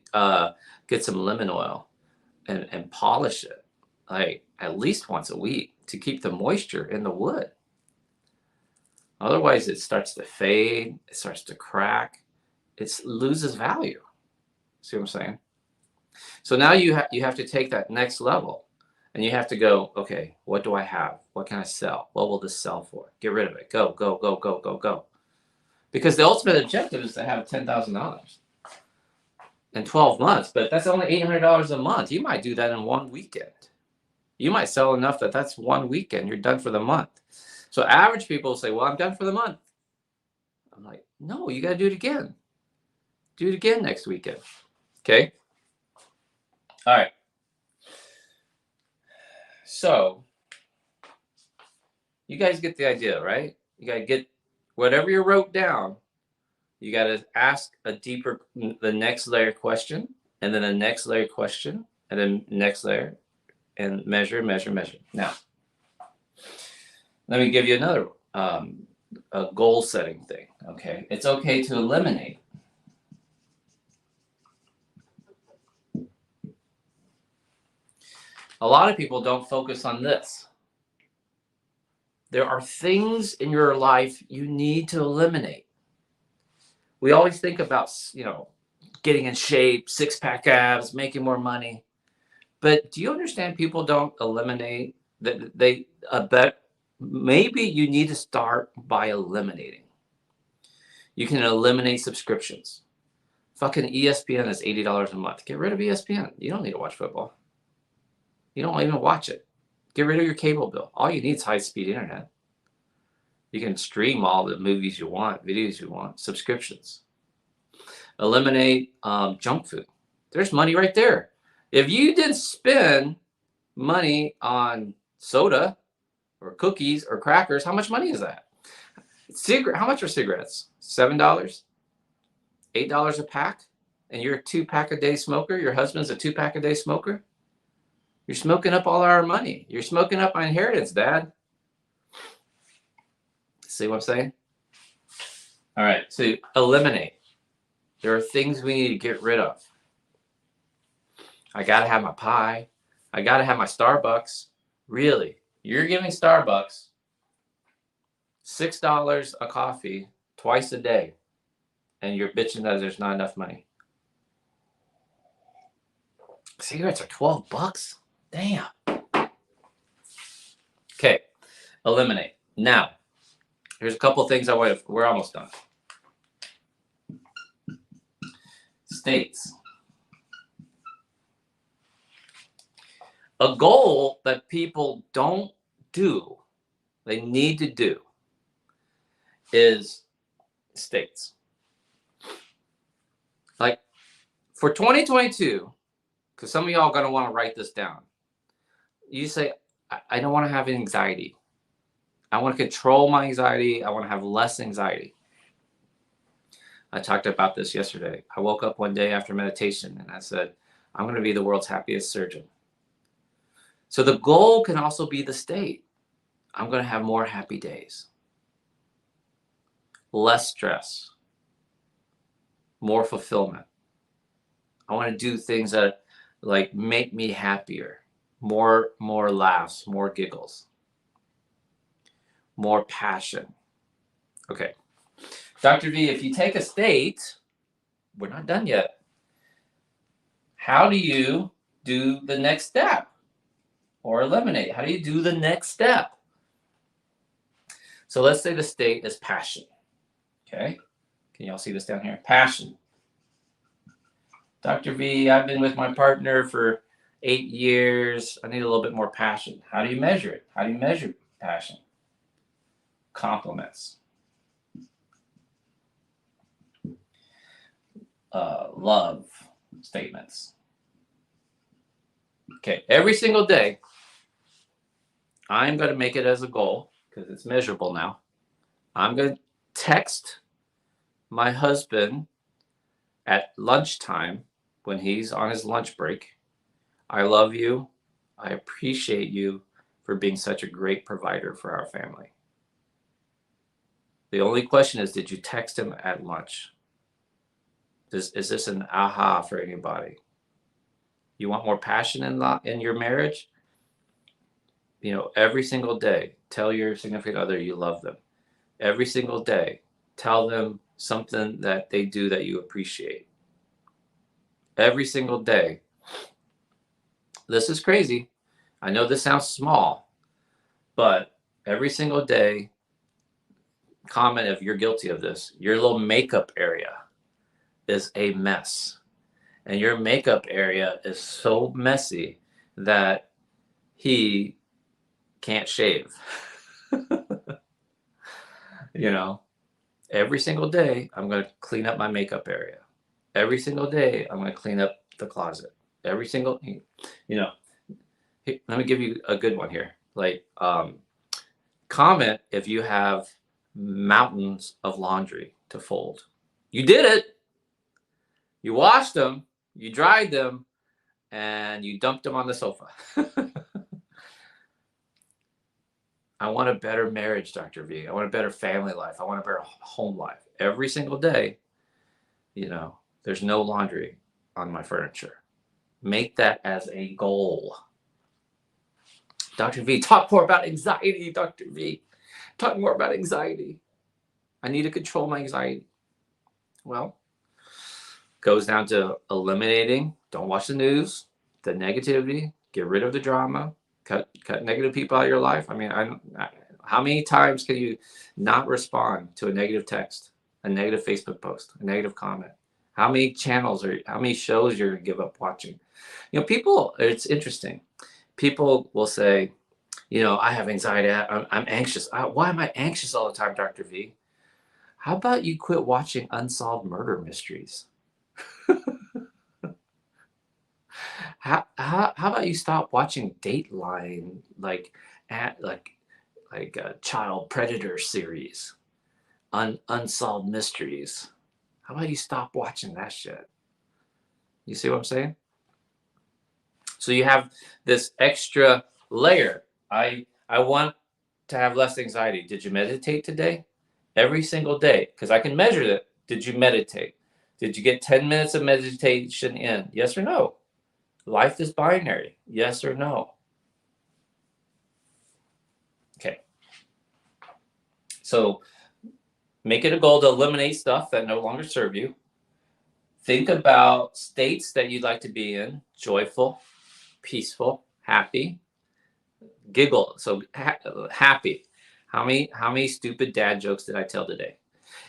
get some lemon oil and polish it, like at least once a week, to keep the moisture in the wood. Otherwise, it starts to fade. It starts to crack. It loses value. See what I'm saying? So now you have to take that next level, and you have to go, okay, what do I have? What can I sell? What will this sell for? Get rid of it. Go, go, go, go, go, go. Because the ultimate objective is to have $10,000 in 12 months, but that's only $800 a month. You might do that in one weekend. You might sell enough that that's one weekend. You're done for the month. So average people say, well, I'm done for the month. I'm like, no, you got to do it again. Do it again next weekend. Okay. All right. So you guys get the idea, right? You got to get whatever you wrote down. You got to ask the next layer question, and then the next layer question, and then next layer, and measure, measure, measure. Now, let me give you another a goal setting thing. Okay. It's okay to eliminate. A lot of people don't focus on this. There are things in your life you need to eliminate. We always think about, getting in shape, 6-pack abs, making more money. But do you understand people don't eliminate that? Maybe you need to start by eliminating. You can eliminate subscriptions. Fucking ESPN is $80 a month. Get rid of ESPN. You don't need to watch football. You don't even watch it. Get rid of your cable bill. All you need is high-speed internet. You can stream all the movies you want, videos you want, subscriptions. Eliminate junk food. There's money right there. If you didn't spend money on soda or cookies or crackers, how much money is that? How much are cigarettes? $7? $8 a pack? And you're a 2-pack-a-day smoker? Your husband's a 2-pack-a-day smoker? You're smoking up all our money. You're smoking up my inheritance, Dad. See what I'm saying? All right, so eliminate. There are things we need to get rid of. I got to have my pie. I got to have my Starbucks. Really? You're giving Starbucks $6 a coffee twice a day, and you're bitching that there's not enough money. Cigarettes are $12. Damn. Okay, eliminate. Now, here's a couple things we're almost done. States. A goal that people don't do, they need to do, is states. Like for 2022, because some of y'all are going to want to write this down. You say, I don't want to have anxiety. I want to control my anxiety. I want to have less anxiety. I talked about this yesterday. I woke up one day after meditation and I said, I'm going to be the world's happiest surgeon. So the goal can also be the state. I'm going to have more happy days. Less stress. More fulfillment. I want to do things that like make me happier. More laughs, more giggles. More passion. Okay. Dr. V, if you take a state, we're not done yet. How do you do the next step? Or eliminate. How do you do the next step? So let's say the state is passion. Okay. Can y'all see this down here? Passion. Dr. V, I've been with my partner for 8 years. I need a little bit more passion. How do you measure it? How do you measure passion? Compliments. Love statements. Okay, every single day, I'm going to make it as a goal because it's measurable now. I'm going to text my husband at lunchtime when he's on his lunch break. I love you. I appreciate you for being such a great provider for our family. The only question is, did you text him at lunch? Is this an aha for anybody? You want more passion in your marriage? You know, every single day, tell your significant other you love them. Every single day, tell them something that they do that you appreciate. Every single day. This is crazy. I know this sounds small, but every single day, comment if you're guilty of this. Your little makeup area is a mess. And your makeup area is so messy that he can't shave. You know, every single day, I'm going to clean up my makeup area. Every single day, I'm going to clean up the closet. Every single, you know, let me give you a good one here. Like, comment if you have mountains of laundry to fold. You did it. You washed them, you dried them, and you dumped them on the sofa. I want a better marriage, Dr. V. I want a better family life. I want a better home life. Every single day, you know, there's no laundry on my furniture. Make that as a goal. Dr. V, talk more about anxiety, Dr. V. Talk more about anxiety. I need to control my anxiety. Well, goes down to eliminating, don't watch the news, the negativity, get rid of the drama, cut negative people out of your life. I mean, how many times can you not respond to a negative text, a negative Facebook post, a negative comment? How many channels or how many shows you're going to give up watching? You know, people, it's interesting. People will say, you know, I have anxiety. I'm anxious. Why am I anxious all the time, Dr. V? How about you quit watching unsolved murder mysteries? How about you stop watching Dateline, like child predator series, unsolved mysteries? How about you stop watching that shit? You see what I'm saying? So you have this extra layer. I want to have less anxiety. Did you meditate today? Every single day, because I can measure it. Did you meditate? Did you get 10 minutes of meditation in? Yes or no? Life is binary. Yes or no? Okay. So make it a goal to eliminate stuff that no longer serve you. Think about states that you'd like to be in: joyful, peaceful, happy. Giggle. So happy. How many stupid dad jokes did I tell today?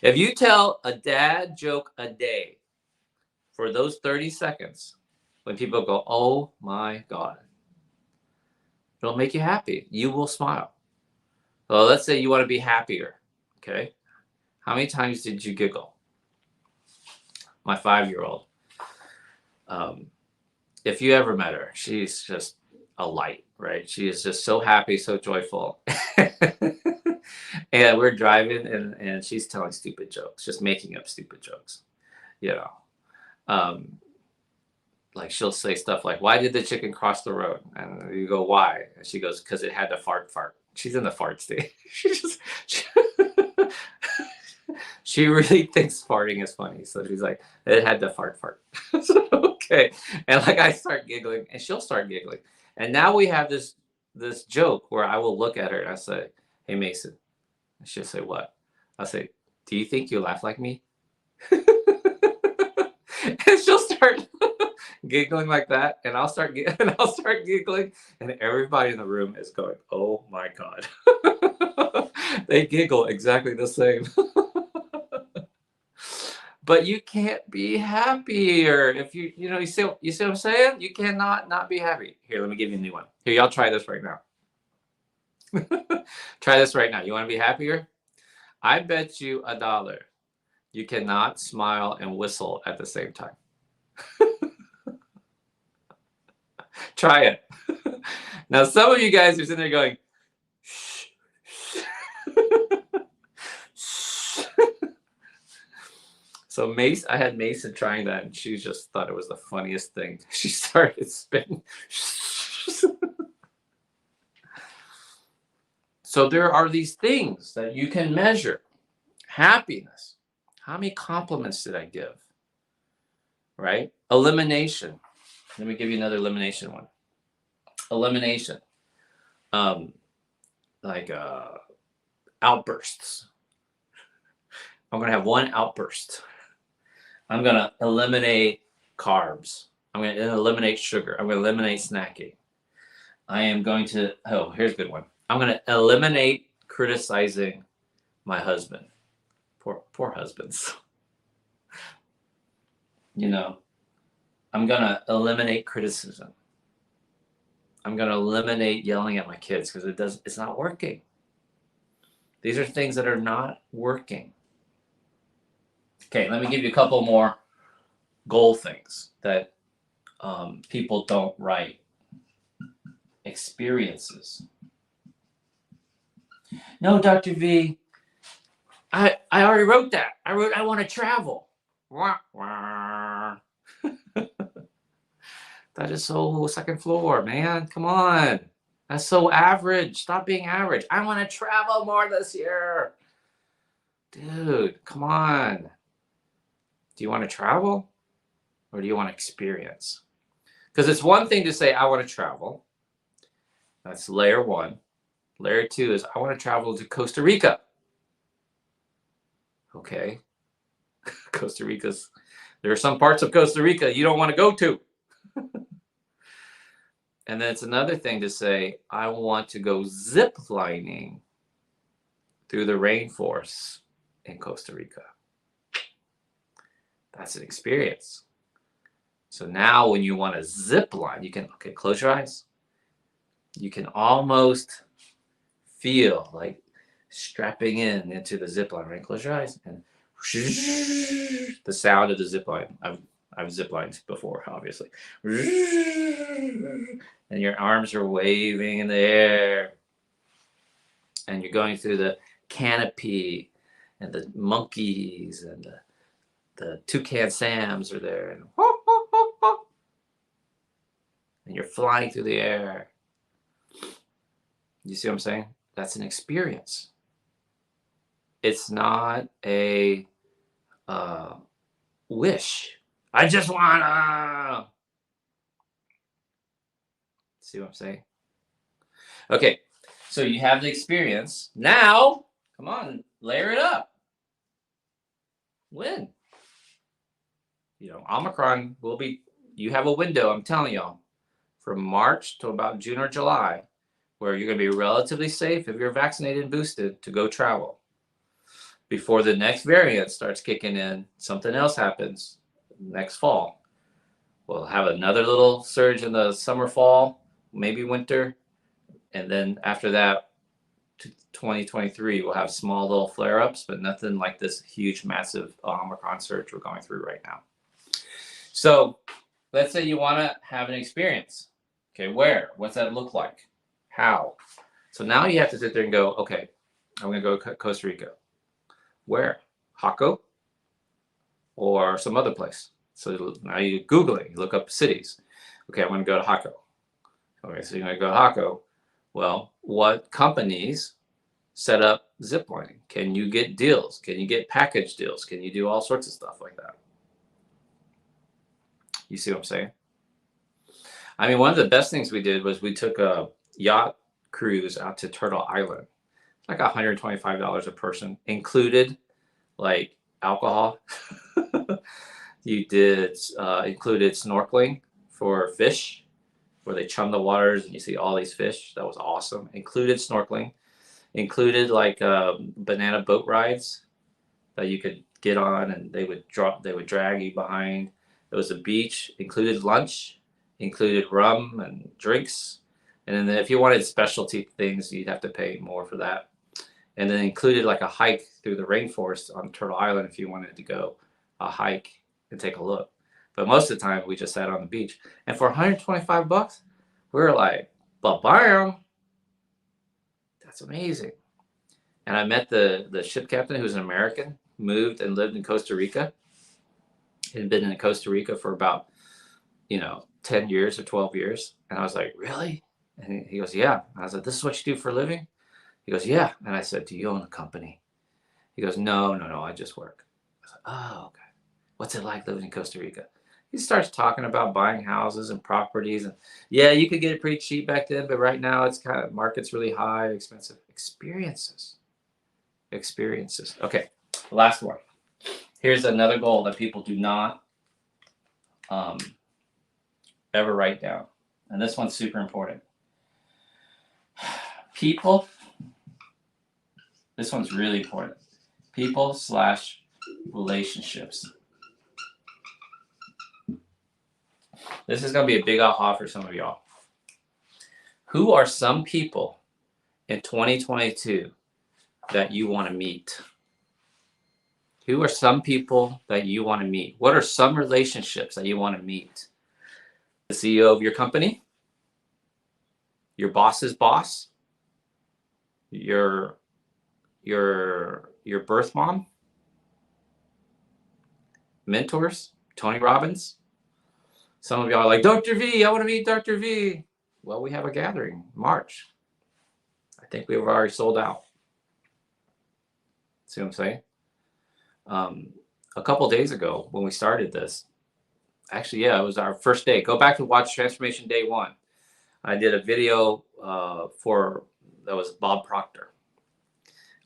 If you tell a dad joke a day for those 30 seconds, when people go, oh my God, it'll make you happy. You will smile. Well, let's say you want to be happier. Okay. How many times did you giggle? My 5-year-old. If you ever met her, she's just a light, right? She is just so happy, so joyful. And we're driving and she's telling stupid jokes, just making up stupid jokes, you know. Like she'll say stuff like, why did the chicken cross the road? And you go, why? And she goes, because it had to fart. She's in the fart state. She really thinks farting is funny. So she's like, it had to fart. So, okay. And like I start giggling and she'll start giggling. And now we have this joke where I will look at her and I say, hey, Mason. And she'll say, what? I'll say, do you think you laugh like me? And she'll start giggling like that, and I'll start giggling, and everybody in the room is going, "Oh my God." They giggle exactly the same. But you can't be happier if you see what I'm saying? You cannot not be happy. Here, let me give you a new one. Here, y'all try this right now. Try this right now. You want to be happier? I bet you $1 you cannot smile and whistle at the same time. Try it. Now, some of you guys are sitting there going, shh, shh. So I had Mason trying that, and she just thought it was the funniest thing. She started spitting. So there are these things that you can measure. Happiness. How many compliments did I give? Right? Elimination. Let me give you another elimination one. Elimination. Like outbursts. I'm going to have one outburst. I'm going to eliminate carbs. I'm going to eliminate sugar. I'm going to eliminate snacking. I am going to, here's a good one. I'm going to eliminate criticizing my husband. Poor husbands. I'm going to eliminate criticism. I'm going to eliminate yelling at my kids because it's not working. These are things that are not working. Okay, let me give you a couple more goal things that people don't write. Experiences. No, Dr. V, I already wrote that. I want to travel. Wah, wah. That is so second floor, man. Come on. That's so average. Stop being average. I want to travel more this year. Dude, come on. Do you want to travel or do you want to experience? Because it's one thing to say, I want to travel. That's layer one. Layer two is, I want to travel to Costa Rica. Okay. There are some parts of Costa Rica you don't want to go to. And then it's another thing to say, I want to go zip lining through the rainforests in Costa Rica. That's an experience. So now when you want to zip line, you can, close your eyes. You can almost feel like strapping into the zip line, right? Close your eyes and the sound of the zip line. I've zip lined before, obviously. And your arms are waving in the air. And you're going through the canopy, and the monkeys and the toucan Sams are there. And you're flying through the air. You see what I'm saying? That's an experience. It's not a wish. I just wanna. See what I'm saying? Okay, so you have the experience. Now, come on, layer it up. When? Omicron will be, you have a window, I'm telling y'all, from March to about June or July, where you're going to be relatively safe if you're vaccinated and boosted to go travel. Before the next variant starts kicking in, something else happens next fall. We'll have another little surge in the summer, fall, maybe winter. And then after that, 2023, we'll have small little flare-ups, but nothing like this huge, massive Omicron surge we're going through right now. So let's say you want to have an experience. Okay, where? What's that look like? How? So now you have to sit there and go, okay, I'm going to go to Costa Rica. Where? Jaco or some other place? So now you Google it, you look up cities. Okay, I'm going to go to Jaco. Okay, so you're going to go to Jaco. Well, what companies set up ziplining? Can you get deals? Can you get package deals? Can you do all sorts of stuff like that? You see what I'm saying? I mean, one of the best things we did was we took a yacht cruise out to Turtle Island. Like $125 a person, included like alcohol. You did included snorkeling for fish, where they chum the waters and you see all these fish. That was awesome. Included snorkeling. Included like banana boat rides that you could get on, and they would drag you behind. It was a beach. Included lunch. Included rum and drinks. And then if you wanted specialty things, you'd have to pay more for that. And then included like a hike through the rainforest on Turtle Island if you wanted to go a hike and take a look. But most of the time we just sat on the beach. And for $125, we were like, bam, that's amazing. And I met the ship captain, who's an American, moved and lived in Costa Rica. He'd been in Costa Rica for about, 10 years or 12 years. And I was like, really? And he goes, yeah. And I was like, this is what you do for a living? He goes, yeah. And I said, do you own a company? He goes, no, I just work. I was like, oh, okay. What's it like living in Costa Rica? He starts talking about buying houses and properties. And yeah, you could get it pretty cheap back then, but right now it's kind of, market's really high, expensive. Experiences. Okay, last one. Here's another goal that people do not ever write down. And this one's super important. People, this one's really important. People/relationships. This is going to be a big aha for some of y'all. Who are some people in 2022 that you want to meet? Who are some people that you want to meet? What are some relationships that you want to meet? The CEO of your company? Your boss's boss? Your birth mom? Mentors? Tony Robbins? Some of y'all are like, Dr. V, I want to meet Dr. V. Well, we have a gathering in March. I think we've already sold out. See what I'm saying? A couple days ago when we started this, actually, yeah, it was our first day. Go back and watch Transformation Day 1. I did a video that was Bob Proctor.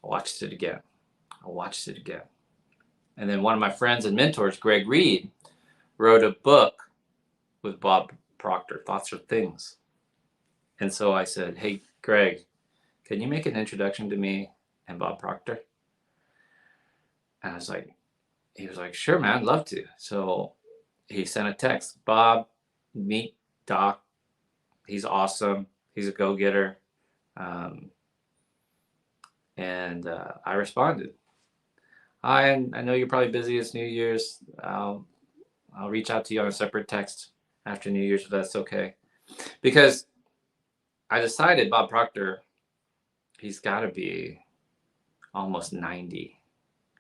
I watched it again. And then one of my friends and mentors, Greg Reed, wrote a book with Bob Proctor, Thoughts Are Things. And so I said, hey, Greg, can you make an introduction to me and Bob Proctor? And he was like, sure, man, love to. So he sent a text, Bob, meet Doc. He's awesome. He's a go-getter. And I responded, I know you're probably busy. It's New Year's. I'll reach out to you on a separate text after New Year's, if that's okay. Because I decided Bob Proctor, he's got to be almost 90.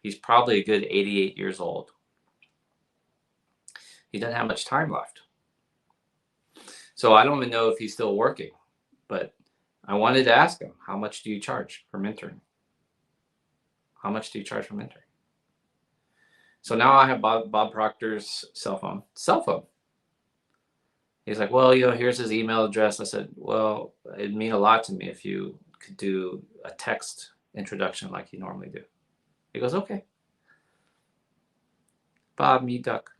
He's probably a good 88 years old. He doesn't have much time left. So I don't even know if he's still working, but I wanted to ask him, how much do you charge for mentoring? How much do you charge for mentoring? So now I have Bob Proctor's cell phone. He's like, well, here's his email address. I said, well, it'd mean a lot to me if you could do a text introduction like you normally do. He goes, okay. Bob, meet Duck.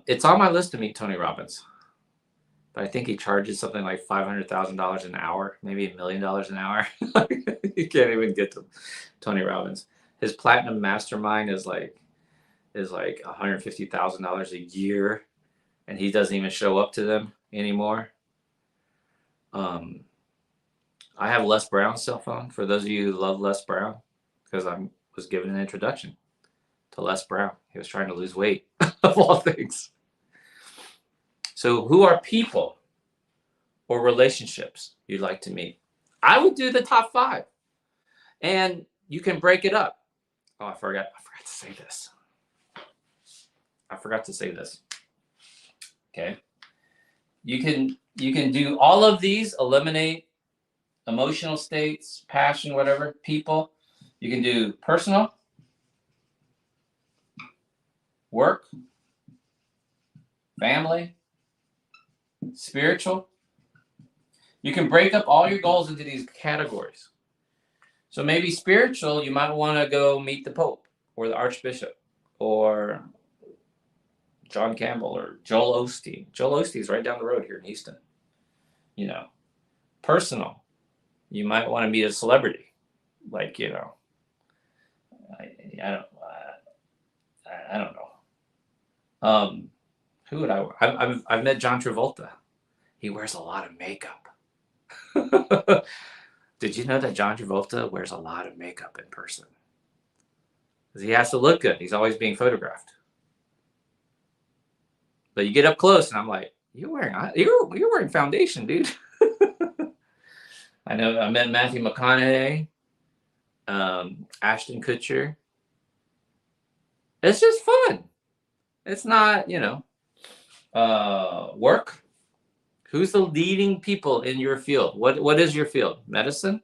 It's on my list to meet Tony Robbins, but I think he charges something like $500,000 an hour, maybe $1 million an hour. You can't even get to Tony Robbins. His platinum mastermind is like $150,000 a year, and he doesn't even show up to them anymore. I have Les Brown's cell phone, for those of you who love Les Brown, because I was given an introduction to Les Brown. He was trying to lose weight, of all things. So who are people or relationships you'd like to meet? I would do the top 5. And you can break it up. Oh, I forgot to say this. Okay. You can do all of these, eliminate emotional states, passion, whatever, people. You can do personal, work, family, spiritual. You can break up all your goals into these categories. So maybe spiritual, you might want to go meet the Pope. or the Archbishop or John Campbell or Joel Osteen. Joel Osteen's right down the road here in Houston. You know, personal. You might want to meet a celebrity, like, you know, I don't know. Who would I've met John Travolta. He wears a lot of makeup. Did you know that John Travolta wears a lot of makeup in person? Because he has to look good. He's always being photographed. But you get up close, and I'm like, you're wearing foundation, dude. I know I met Matthew McConaughey, Ashton Kutcher. It's just fun. It's not, you know, work. Who's the leading people in your field? What is your field? Medicine?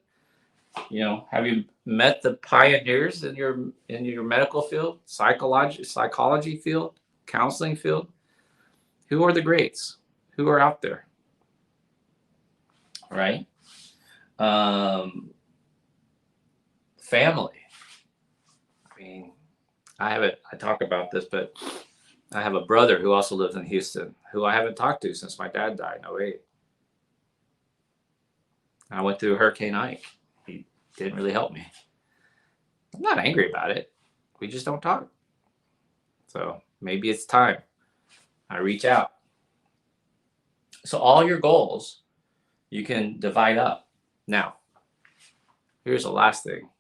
You know, have you met the pioneers in your medical field, psychology field, counseling field? Who are the greats? Who are out there? Right? Family. I mean, I talk about this, but I have a brother who also lives in Houston, who I haven't talked to since my dad died in 2008. I went through Hurricane Ike. He didn't really help me. I'm not angry about it. We just don't talk. So maybe it's time I reach out. So all your goals, you can divide up. Now, here's the last thing.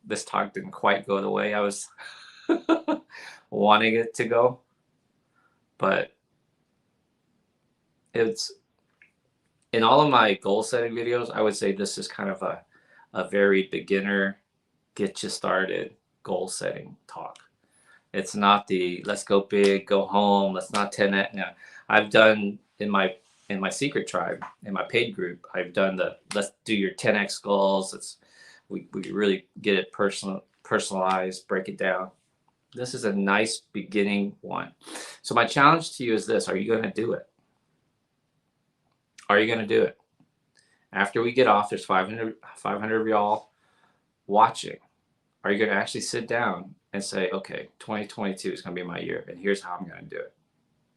This talk didn't quite go the way I was wanting it to go. But it's in all of my goal setting videos, I would say this is kind of a very beginner, get you started goal setting talk. It's not the let's go big, go home, let's not 10x. No, I've done in my secret tribe, in my paid group, I've done the let's do your 10x goals. We really get it personalized, break it down. This is a nice beginning one. So my challenge to you is this: are you going to do it? Are you going to do it? After we get off, there's 500 of y'all watching. Are you going to actually sit down and say, okay, 2022 is going to be my year, and here's how I'm going to do it.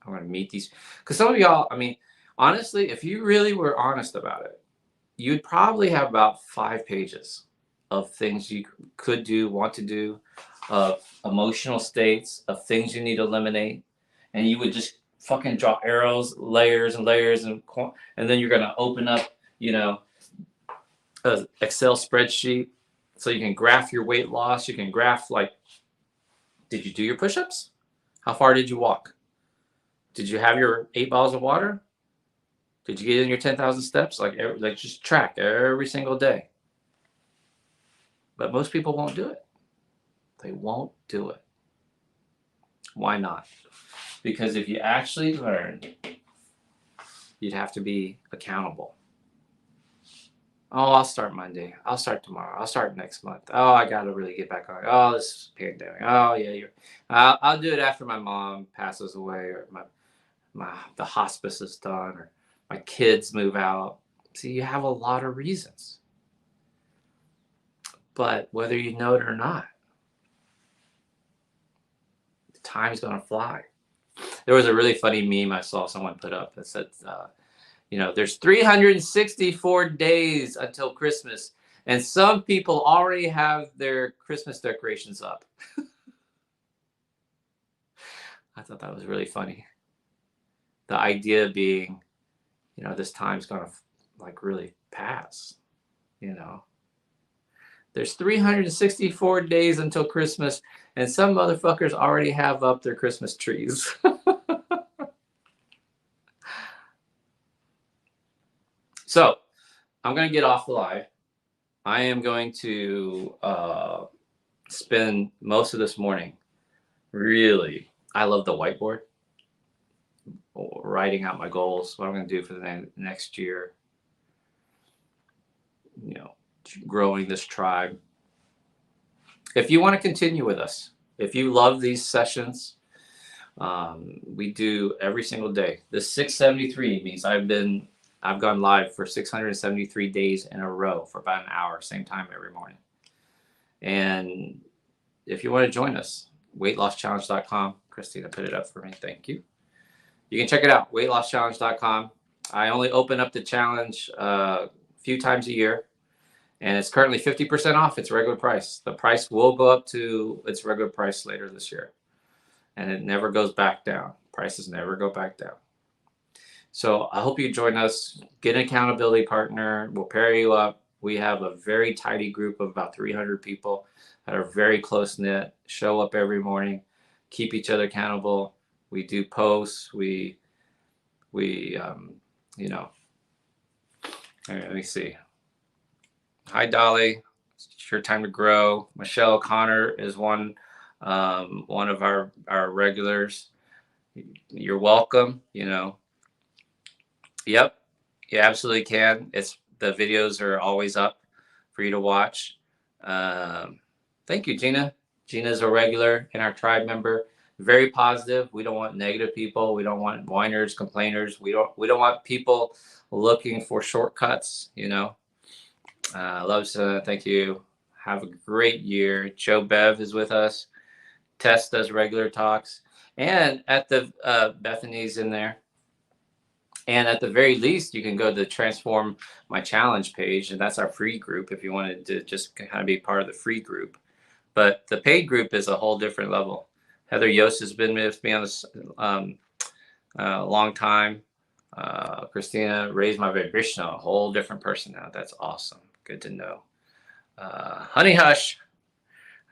I'm going to meet these. Because some of y'all, I mean, honestly, if you really were honest about it, you'd probably have about 5 pages of things you could do, want to do, of emotional states, of things you need to eliminate, and you would just fucking draw arrows, layers and layers, and then you're gonna open up, you know, an Excel spreadsheet so you can graph your weight loss. You can graph, like, did you do your push-ups? How far did you walk? Did you have your 8 bottles of water? Did you get in your 10,000 steps? Like just track every single day. But most people won't do it. They won't do it. Why not? Because if you actually learned, you'd have to be accountable. Oh, I'll start Monday. I'll start tomorrow. I'll start next month. Oh, I got to really get back on. Oh, this is pandemic. Oh, yeah, I'll do it after my mom passes away, or the hospice is done, or my kids move out. See, you have a lot of reasons. But whether you know it or not, time's going to fly. There was a really funny meme I saw someone put up that said, you know, there's 364 days until Christmas, and some people already have their Christmas decorations up. I thought that was really funny. The idea being, you know, this time's going to like really pass, you know. There's 364 days until Christmas, and some motherfuckers already have up their Christmas trees. So I'm going to get off the live. I am going to spend most of this morning really, I love the whiteboard, writing out my goals, what I'm going to do for the next year, you know, growing this tribe. If you want to continue with us, if you love these sessions, we do every single day. This 673 means I've gone live for 673 days in a row for about an hour, same time every morning. And if you want to join us, weightlosschallenge.com. Christina put it up for me. Thank you. You can check it out, weightlosschallenge.com. I only open up the challenge a few times a year, and it's currently 50% off its regular price. The price will go up to its regular price later this year, and it never goes back down. Prices never go back down. So I hope you join us. Get an accountability partner. We'll pair you up. We have a very tidy group of about 300 people that are very close knit. Show up every morning, keep each other accountable. We do posts. We you know. Let me see. Hi, Dolly. It's your time to grow. Michelle O'Connor is one of our regulars. You're welcome. Yep, you absolutely can. The videos are always up for you to watch. Thank you, Gina. Gina's a regular and our tribe member. Very positive. We don't want negative people. We don't want whiners, complainers. We don't want people looking for shortcuts. Love to thank you. Have a great year. Joe Bev is with us. Tess does regular talks, and at the Bethany's in there. And at the very least, you can go to Transform My Challenge page, and that's our free group if you wanted to just kind of be part of the free group. But the paid group is a whole different level. Heather Yost has been with me on this long time. Christina raised my vibration, a whole different person now. That's awesome. Good to know. Honey Hush.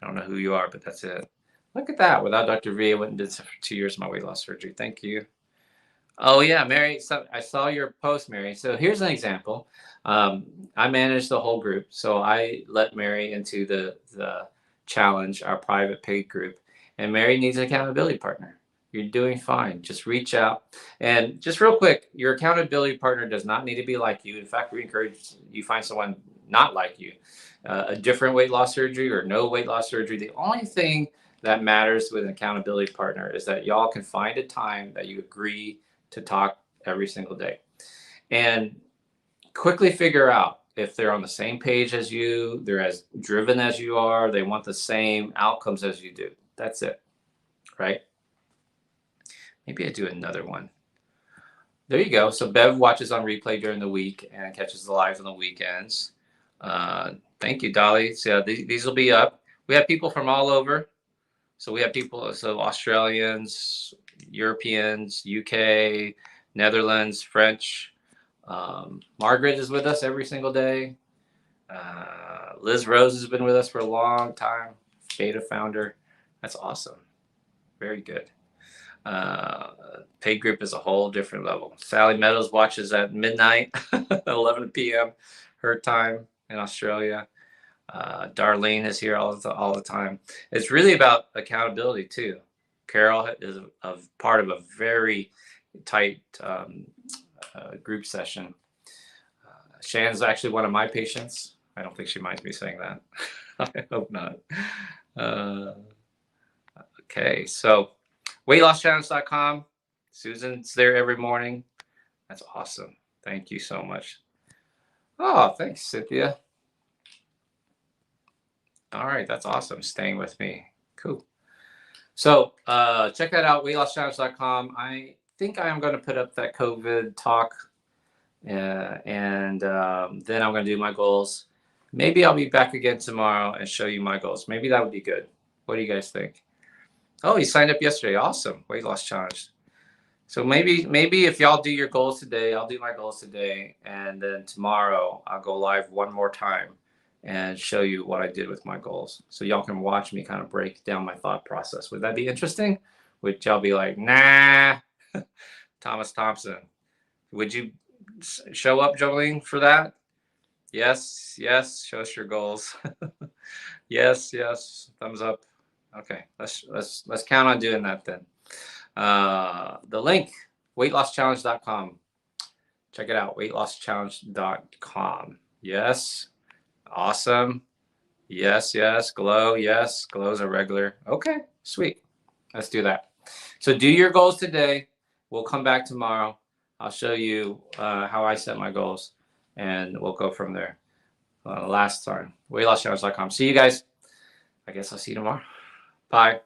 I don't know who you are, but that's it. Look at that. Without Dr. V, I went and did for 2 years of my weight loss surgery. Thank you. Oh, yeah, Mary. So I saw your post, Mary. So here's an example. I manage the whole group. So I let Mary into the challenge, our private paid group. And Mary needs an accountability partner. You're doing fine. Just reach out. And just real quick, your accountability partner does not need to be like you. In fact, we encourage you find someone not like you. A different weight loss surgery or no weight loss surgery. The only thing that matters with an accountability partner is that y'all can find a time that you agree to talk every single day. And quickly figure out if they're on the same page as you, they're as driven as you are, they want the same outcomes as you do. That's it, right? Maybe I do another one. There you go. So Bev watches on replay during the week and catches the lives on the weekends. Thank you, Dolly. So these will be up. We have people from all over. So we have people, so Australians, Europeans, UK, Netherlands, French. Margaret is with us every single day. Liz Rose has been with us for a long time. Beta founder. That's awesome. Very good. Paid group is a whole different level. Sally Meadows watches at midnight, 11 p.m. her time in Australia. Darlene is here all the time. It's really about accountability too. Carol is a part of a very tight group session. Shan's actually one of my patients. I don't think she minds me saying that. I hope not. Okay, so weightlosschallenge.com. Susan's there every morning. That's awesome. Thank you so much. Oh, thanks, Cynthia. All right, that's awesome. Staying with me. Cool. So check that out, weightlosschallenge.com. I think I am going to put up that COVID talk, and then I'm going to do my goals. Maybe I'll be back again tomorrow and show you my goals. Maybe that would be good. What do you guys think? Oh, you signed up yesterday. Awesome. Weight loss challenge. So maybe if y'all do your goals today, I'll do my goals today. And then tomorrow I'll go live one more time and show you what I did with my goals. So y'all can watch me kind of break down my thought process. Would that be interesting? Would y'all be like, nah, Thomas Thompson? Would you show up, Jolene, for that? Yes, yes, show us your goals. Yes, yes, thumbs up. Okay, let's count on doing that then. The link, weightlosschallenge.com. Check it out, weightlosschallenge.com. Yes, awesome. Yes, yes, glow. Yes, glow's a regular. Okay, sweet. Let's do that. So do your goals today. We'll come back tomorrow. I'll show you how I set my goals, and we'll go from there. Last time, weightlosschallenge.com. See you guys. I guess I'll see you tomorrow. Bye.